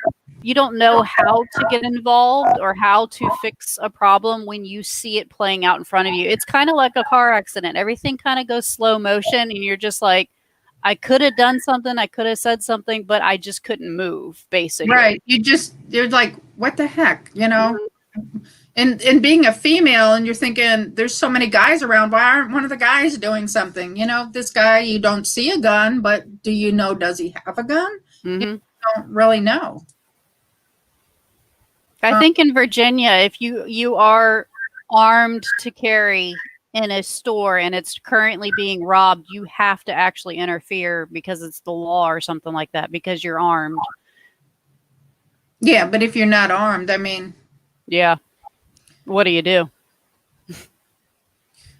know how to get involved or how to fix a problem when you see it playing out in front of you. It's kind of like a car accident. Everything kind of goes slow motion, and you're just like, I could have done something, I could have said something, but I just couldn't move, basically. Right. You're like, what the heck, Mm-hmm. And being a female, and you're thinking, there's so many guys around, why aren't one of the guys doing something? This guy, you don't see a gun, but do you know, does he have a gun? Mm-hmm. don't really know. I think in Virginia, if you are armed to carry in a store and it's currently being robbed, you have to actually interfere because it's the law or something like that because you're armed. Yeah, but if you're not armed, I mean, Yeah. What do you do?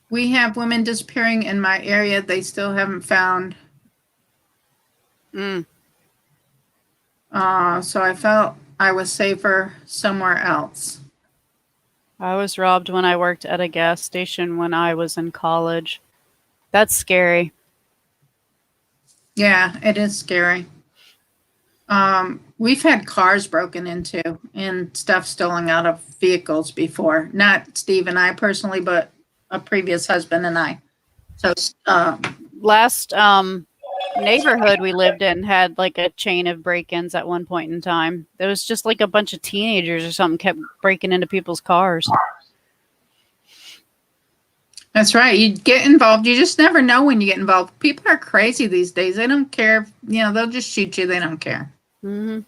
we have women disappearing in my area. They still haven't found. Mm. So I felt I was safer somewhere else. I was robbed when I worked at a gas station when I was in college. That's scary. Yeah, it is scary. We've had cars broken into and stuff stolen out of vehicles before. Not Steve and I personally, but a previous husband and I. So, Last neighborhood we lived in had like a chain of break-ins at one point in time. There was just like a bunch of teenagers or something kept breaking into people's cars. that's right. You get involved. You just never know when you get involved. People are crazy these days. They don't care. They'll just shoot you. They don't care. Mm-hmm.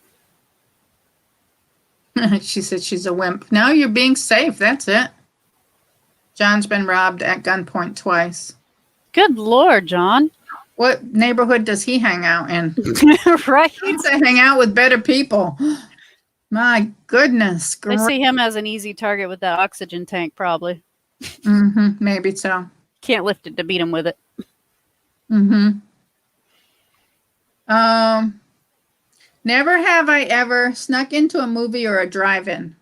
She said she's a wimp. No, you're being safe. That's it. John's been robbed at gunpoint twice. Good Lord, John. What neighborhood does he hang out in? Right? He needs to hang out with better people. My goodness. I see him as an easy target with that oxygen tank, probably. Maybe so. Can't lift it to beat him with it. Never have I ever snuck into a movie or a drive-in.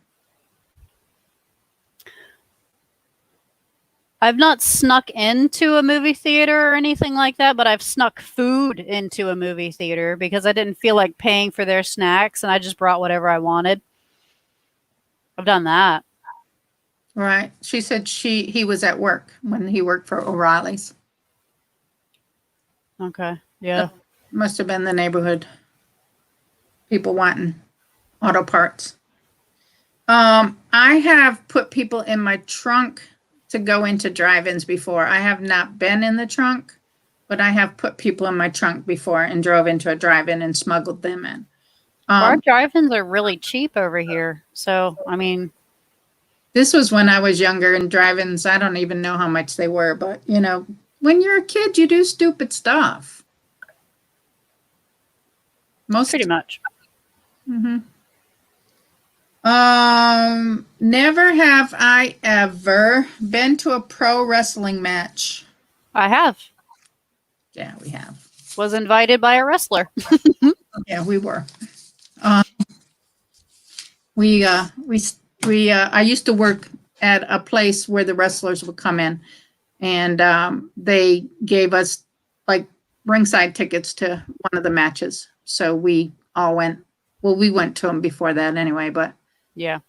I've not snuck into a movie theater or anything like that, but I've snuck food into a movie theater because I didn't feel like paying for their snacks and I just brought whatever I wanted. I've done that. Right. She said he was at work when he worked for O'Reilly's. Okay. Yeah. Must have been the neighborhood. People wanting auto parts. I have put people in my trunk to go into drive-ins before. I have not been in the trunk, but I have put people in my trunk before and drove into a drive-in and smuggled them in. Our drive-ins are really cheap over here. So, I mean, this was when I was younger, and drive-ins, I don't even know how much they were, but when you're a kid, you do stupid stuff. Pretty much. Never have I ever been to a pro wrestling match. I have. Yeah, we have. Was invited by a wrestler. Yeah, we were. I used to work at a place where the wrestlers would come in, and they gave us like ringside tickets to one of the matches. So we all went. Well, we went to them before that anyway, but yeah,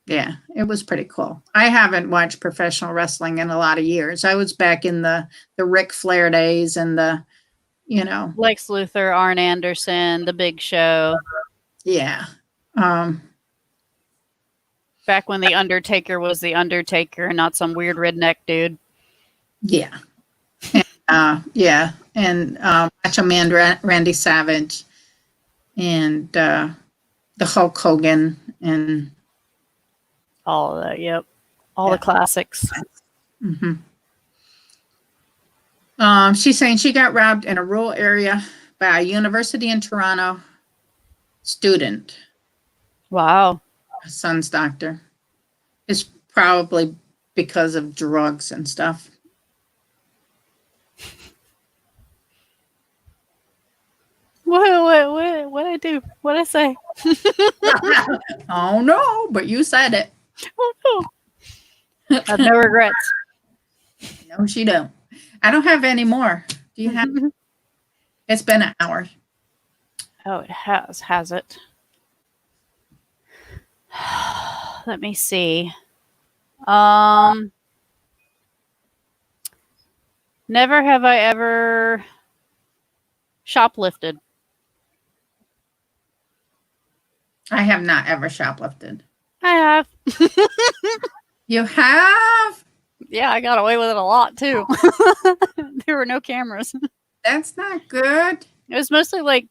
it was pretty cool. I haven't watched professional wrestling in a lot of years. I was back in the Ric Flair days and Lex Luthor, Arn Anderson, The Big Show. Yeah. Back when The Undertaker was The Undertaker and not some weird redneck dude. Yeah. Yeah. And Macho Man Randy Savage and the Hulk Hogan and all of that. Yep. All the classics. She's saying she got robbed in a rural area by a university in Toronto student. Wow. Her son's doctor. It's probably because of drugs and stuff. What I do? What I say? Oh no, but you said it. Oh no. I have no regrets. No, she don't. I don't have any more. Do you have? It's been an hour. Oh, it has it? Let me see. Never have I ever shoplifted. I have not ever shoplifted. I have. You have? Yeah, I got away with it a lot too. There were no cameras. That's not good. It was mostly like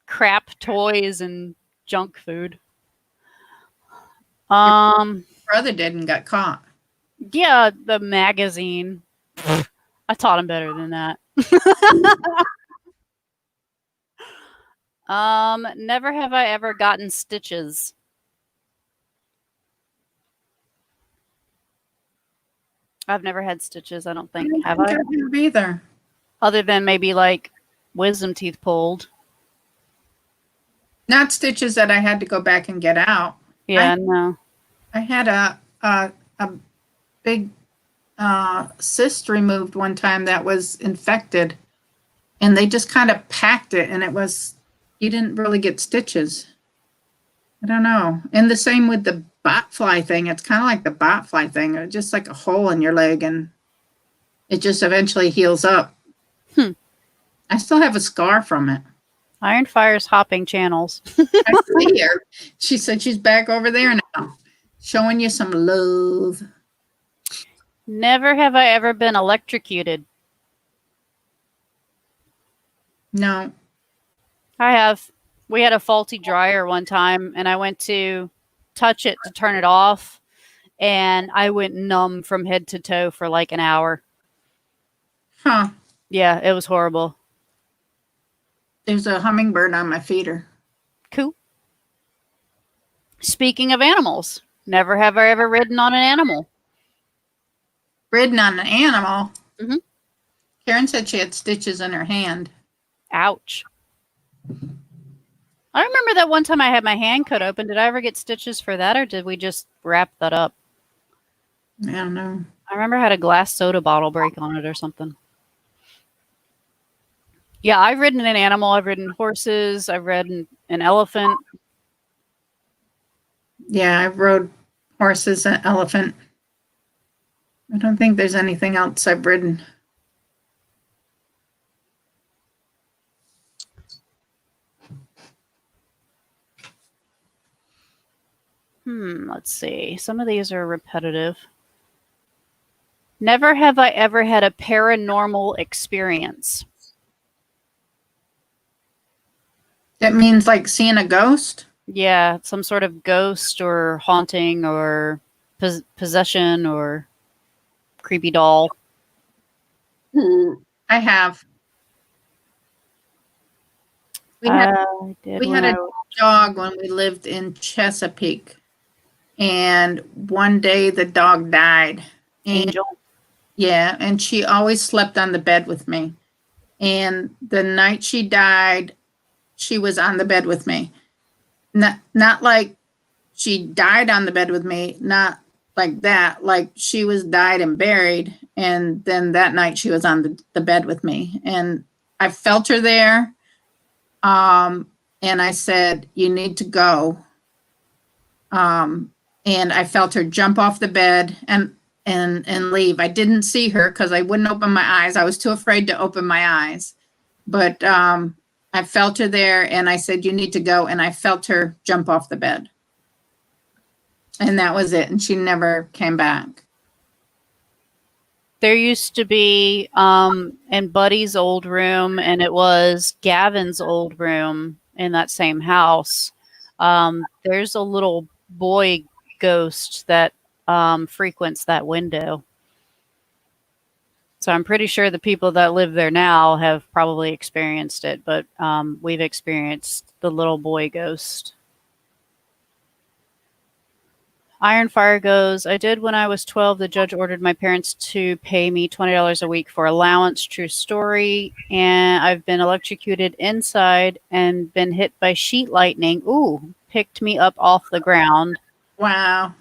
crap toys and junk food. Brother did and got caught. Yeah, the magazine. I taught him better than that. Never have I ever gotten stitches. I've never had stitches, I don't think. Have I? I don't have either. Other than maybe like wisdom teeth pulled. Not stitches that I had to go back and get out. Yeah, no. I had a big cyst removed one time that was infected, and they just kind of packed it, and you didn't really get stitches. I don't know. And the same with the botfly thing. It's kind of like the botfly thing. It's just like a hole in your leg, and it just eventually heals up. I still have a scar from it. Iron Fire's hopping channels. I see her. She said she's back over there now, showing you some love. Never have I ever been electrocuted. No. I have. We had a faulty dryer one time, and I went to touch it to turn it off, and I went numb from head to toe for like an hour. Huh. Yeah, it was horrible. There's a hummingbird on my feeder. Cool. Speaking of animals, never have I ever ridden on an animal. Ridden on an animal? Mhm. Karen said she had stitches in her hand. Ouch. I remember that one time I had my hand cut open. Did I ever get stitches for that, or did we just wrap that up? I don't know. I remember I had a glass soda bottle break on it or something. Yeah, I've ridden an animal. I've ridden horses. I've ridden an elephant. Yeah, I rode horses and elephant. I don't think there's anything else I've ridden. Let's see. Some of these are repetitive. Never have I ever had a paranormal experience. That means like seeing a ghost? Yeah, some sort of ghost or haunting or possession or creepy doll. I have. We had a dog when we lived in Chesapeake, and one day the dog died. Angel? Yeah, and she always slept on the bed with me. And the night she died, she was on the bed with me. Not like she died on the bed with me, not like that. Like she was died and buried, and then that night she was on the bed with me. And I felt her there. And I said, "You need to go." And I felt her jump off the bed and leave. I didn't see her because I wouldn't open my eyes. I was too afraid to open my eyes. But I felt her there, and I said, "You need to go." And I felt her jump off the bed. And that was it. And she never came back. There used to be in Buddy's old room, and it was Gavin's old room in that same house. There's a little boy ghost that frequents that window. So I'm pretty sure the people that live there now have probably experienced it, but we've experienced the little boy ghost. Iron Fire goes, I did when I was 12. The judge ordered my parents to pay me $20 a week for allowance. True story. And I've been electrocuted inside and been hit by sheet lightning. Ooh, picked me up off the ground. Wow.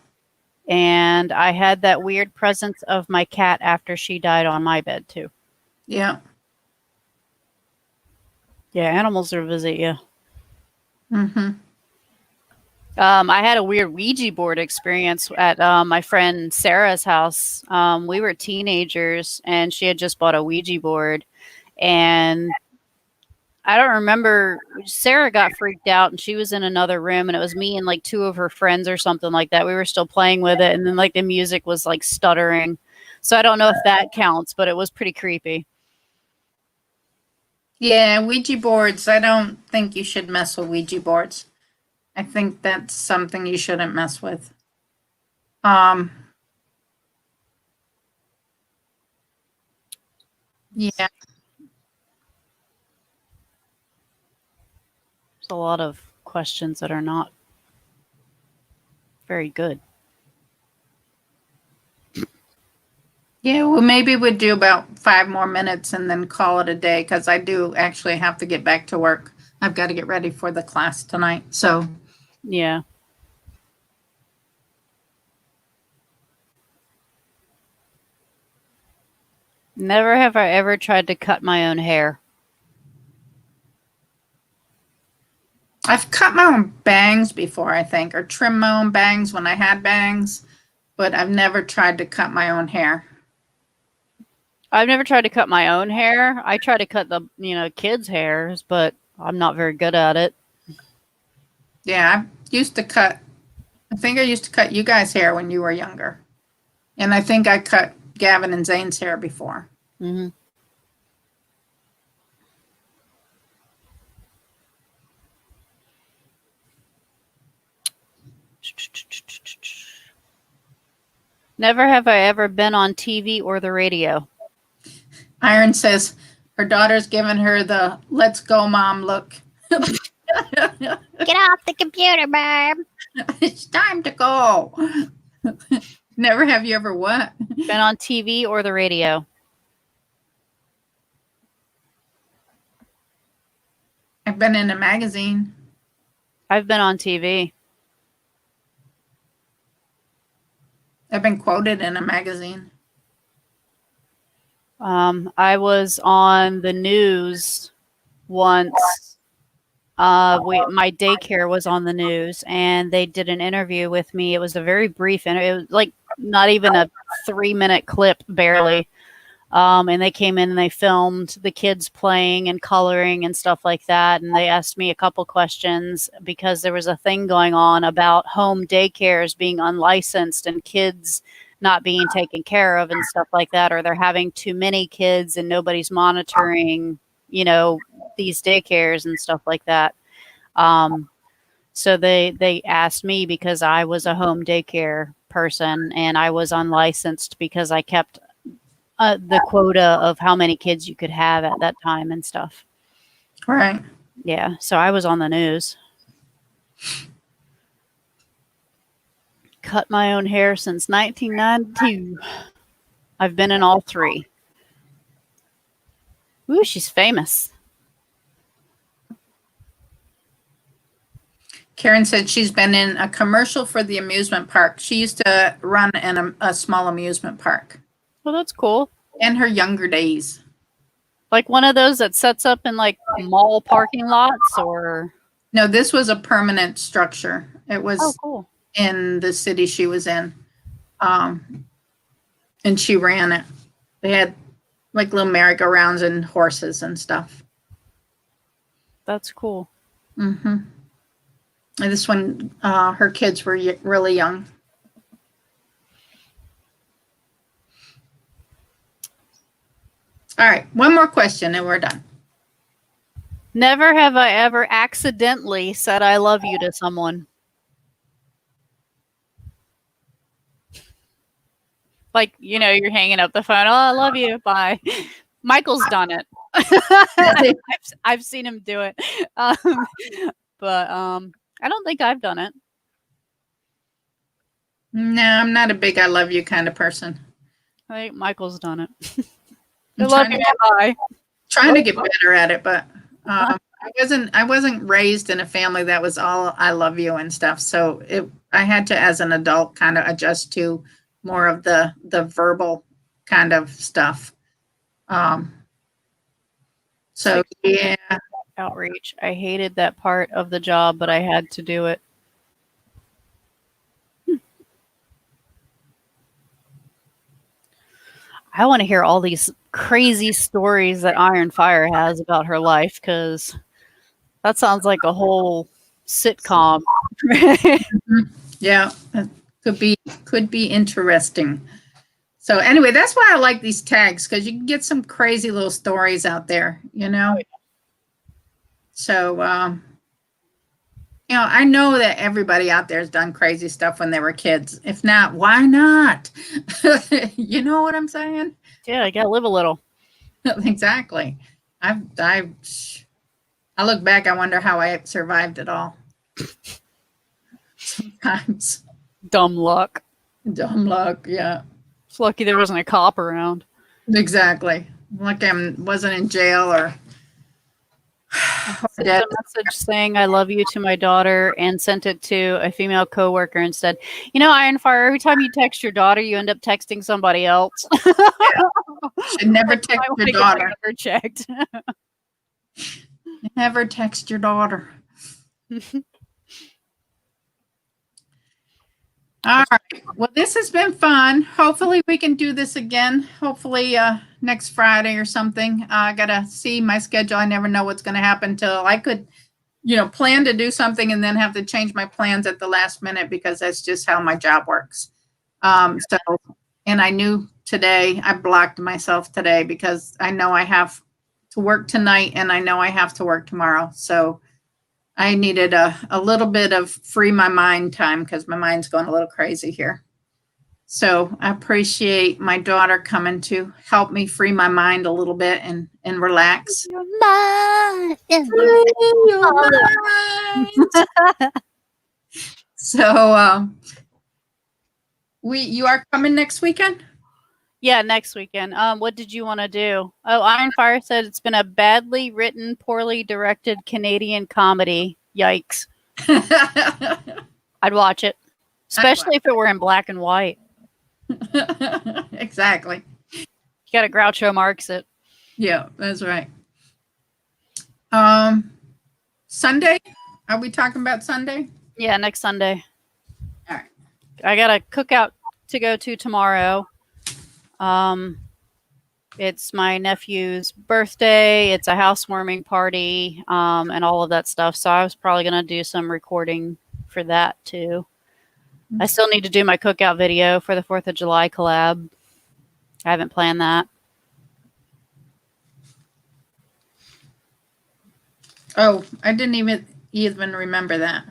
And I had that weird presence of my cat after she died on my bed, too. Yeah. Yeah, animals will visit you. Mm-hmm. I had a weird Ouija board experience at my friend Sarah's house. We were teenagers, and she had just bought a Ouija board. And I don't remember. Sarah got freaked out, and she was in another room, and it was me and like two of her friends or something like that. We were still playing with it, and then like the music was like stuttering. So I don't know if that counts, but it was pretty creepy. Yeah, Ouija boards. I don't think you should mess with Ouija boards. I think that's something you shouldn't mess with. Yeah, There's a lot of questions that are not very good. yeah. Well, maybe we'd do about 5 more minutes and then call it a day because I do actually have to get back to work. I've got to get ready for the class tonight. So, Yeah. Never have I ever tried to cut my own hair. I've cut my own bangs before, I think, or trimmed my own bangs when I had bangs, but I've never tried to cut my own hair. I've never tried to cut my own hair. I try to cut the, kids' hairs, but I'm not very good at it. Yeah, I think I used to cut you guys' hair when you were younger. And I think I cut Gavin and Zane's hair before. Mm-hmm. Never have I ever been on TV or the radio. Iron says her daughter's giving her the let's go mom look. Get off the computer, Barb. It's time to go. Never have you ever what? Been on TV or the radio. I've been in a magazine. I've been on TV. I've been quoted in a magazine. I was on the news once. My daycare was on the news, and they did an interview with me. It was a very brief interview. It was like not even a 3-minute clip, barely. And they came in and they filmed the kids playing and coloring and stuff like that. And they asked me a couple questions because there was a thing going on about home daycares being unlicensed and kids not being taken care of and stuff like that, or they're having too many kids and nobody's monitoring, these daycares and stuff like that. So they asked me because I was a home daycare person and I was unlicensed because I kept the quota of how many kids you could have at that time and stuff. Right. Yeah. So I was on the news. Cut my own hair since 1992. I've been in all 3. Ooh, she's famous. Karen said she's been in a commercial for the amusement park. She used to run in a small amusement park. Well, that's cool. In her younger days. Like one of those that sets up in like mall parking lots, or? No, this was a permanent structure. It was cool. In the city she was in. And she ran it. They had like little merry-go-rounds and horses and stuff. That's cool. Mm-hmm. And this one, her kids were really young. All right, one more question and we're done. Never have I ever accidentally said I love you to someone. Like, you're hanging up the phone. Oh, I love you. Bye. Michael's done it. I've seen him do it. But I don't think I've done it. No, I'm not a big I love you kind of person. I think Michael's done it. I love you. Bye. Trying to get better at it, but I wasn't raised in a family that was all I love you and stuff. So I had to, as an adult, kind of adjust to more of the verbal kind of stuff. So yeah. Outreach. I hated that part of the job, but I had to do it. I want to hear all these crazy stories that Iron Fire has about her life, because that sounds like a whole sitcom. Yeah, could be interesting. So anyway, that's why I like these tags, because you can get some crazy little stories out there, So, I know that everybody out there has done crazy stuff when they were kids. If not, why not? You know what I'm saying? Yeah, I gotta live a little. Exactly. I look back, I wonder how I survived it all. Sometimes. Dumb luck. Dumb luck, yeah. It's lucky there wasn't a cop around. Exactly. Like I wasn't in jail or Sent dead. a message saying I love you to my daughter and sent it to a female coworker and said, Ironfire, every time you text your daughter, you end up texting somebody else. Should never Like, text I wanna your get my daughter. number checked. Never text your daughter. All right. Well, this has been fun. Hopefully we can do this again. Hopefully next Friday or something. I gotta see my schedule. I never know what's gonna happen till I could, plan to do something and then have to change my plans at the last minute because that's just how my job works. And I knew today, I blocked myself today because I know I have to work tonight and I know I have to work tomorrow. So I needed a little bit of free my mind time because my mind's going a little crazy here. So I appreciate my daughter coming to help me free my mind a little bit and relax. Your mind and Free your mind. So you are coming next weekend? Yeah, next weekend. What did you want to do? Oh, Ironfire said it's been a badly written, poorly directed Canadian comedy. Yikes. I'd watch it. Especially if it were in black and white. Exactly. You gotta Groucho Marx it. Yeah, that's right. Sunday? Are we talking about Sunday? Yeah, next Sunday. All right. I got a cookout to go to tomorrow. It's my nephew's birthday. It's a housewarming party, and all of that stuff. So I was probably gonna do some recording for that too. I still need to do my cookout video for the 4th of July collab. I haven't planned that. Oh, I didn't even remember that.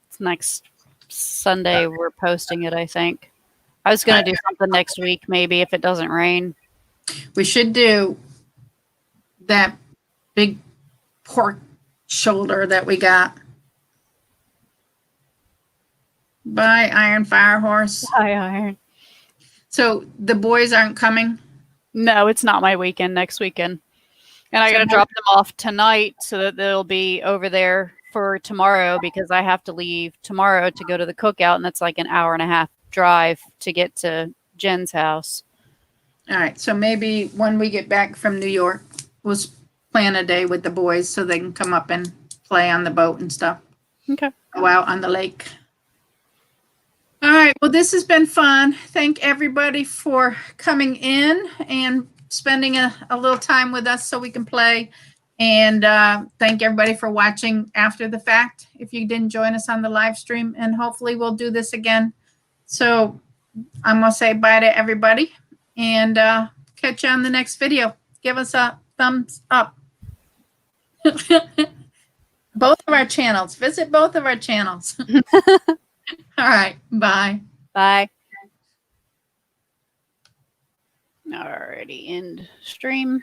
It's next Sunday. We're posting it, I think. I was going to do something next week, maybe, if it doesn't rain. We should do that big pork shoulder that we got by Iron Fire Horse. Hi, Iron. So the boys aren't coming? No, it's not my weekend, next weekend. And I got to drop them off tonight so that they'll be over there for tomorrow because I have to leave tomorrow to go to the cookout, and that's like an hour and a half drive to get to Jen's house. All right. So maybe when we get back from New York, we'll plan a day with the boys so they can come up and play on the boat and stuff. Okay. Go out on the lake. All right. Well, this has been fun. Thank everybody for coming in and spending a little time with us so we can play. And thank everybody for watching after the fact if you didn't join us on the live stream. And hopefully we'll do this again. So I'm going to say bye to everybody and catch you on the next video. Give us a thumbs up. Both of our channels. Visit both of our channels. All right. Bye. Bye. Alrighty, end stream.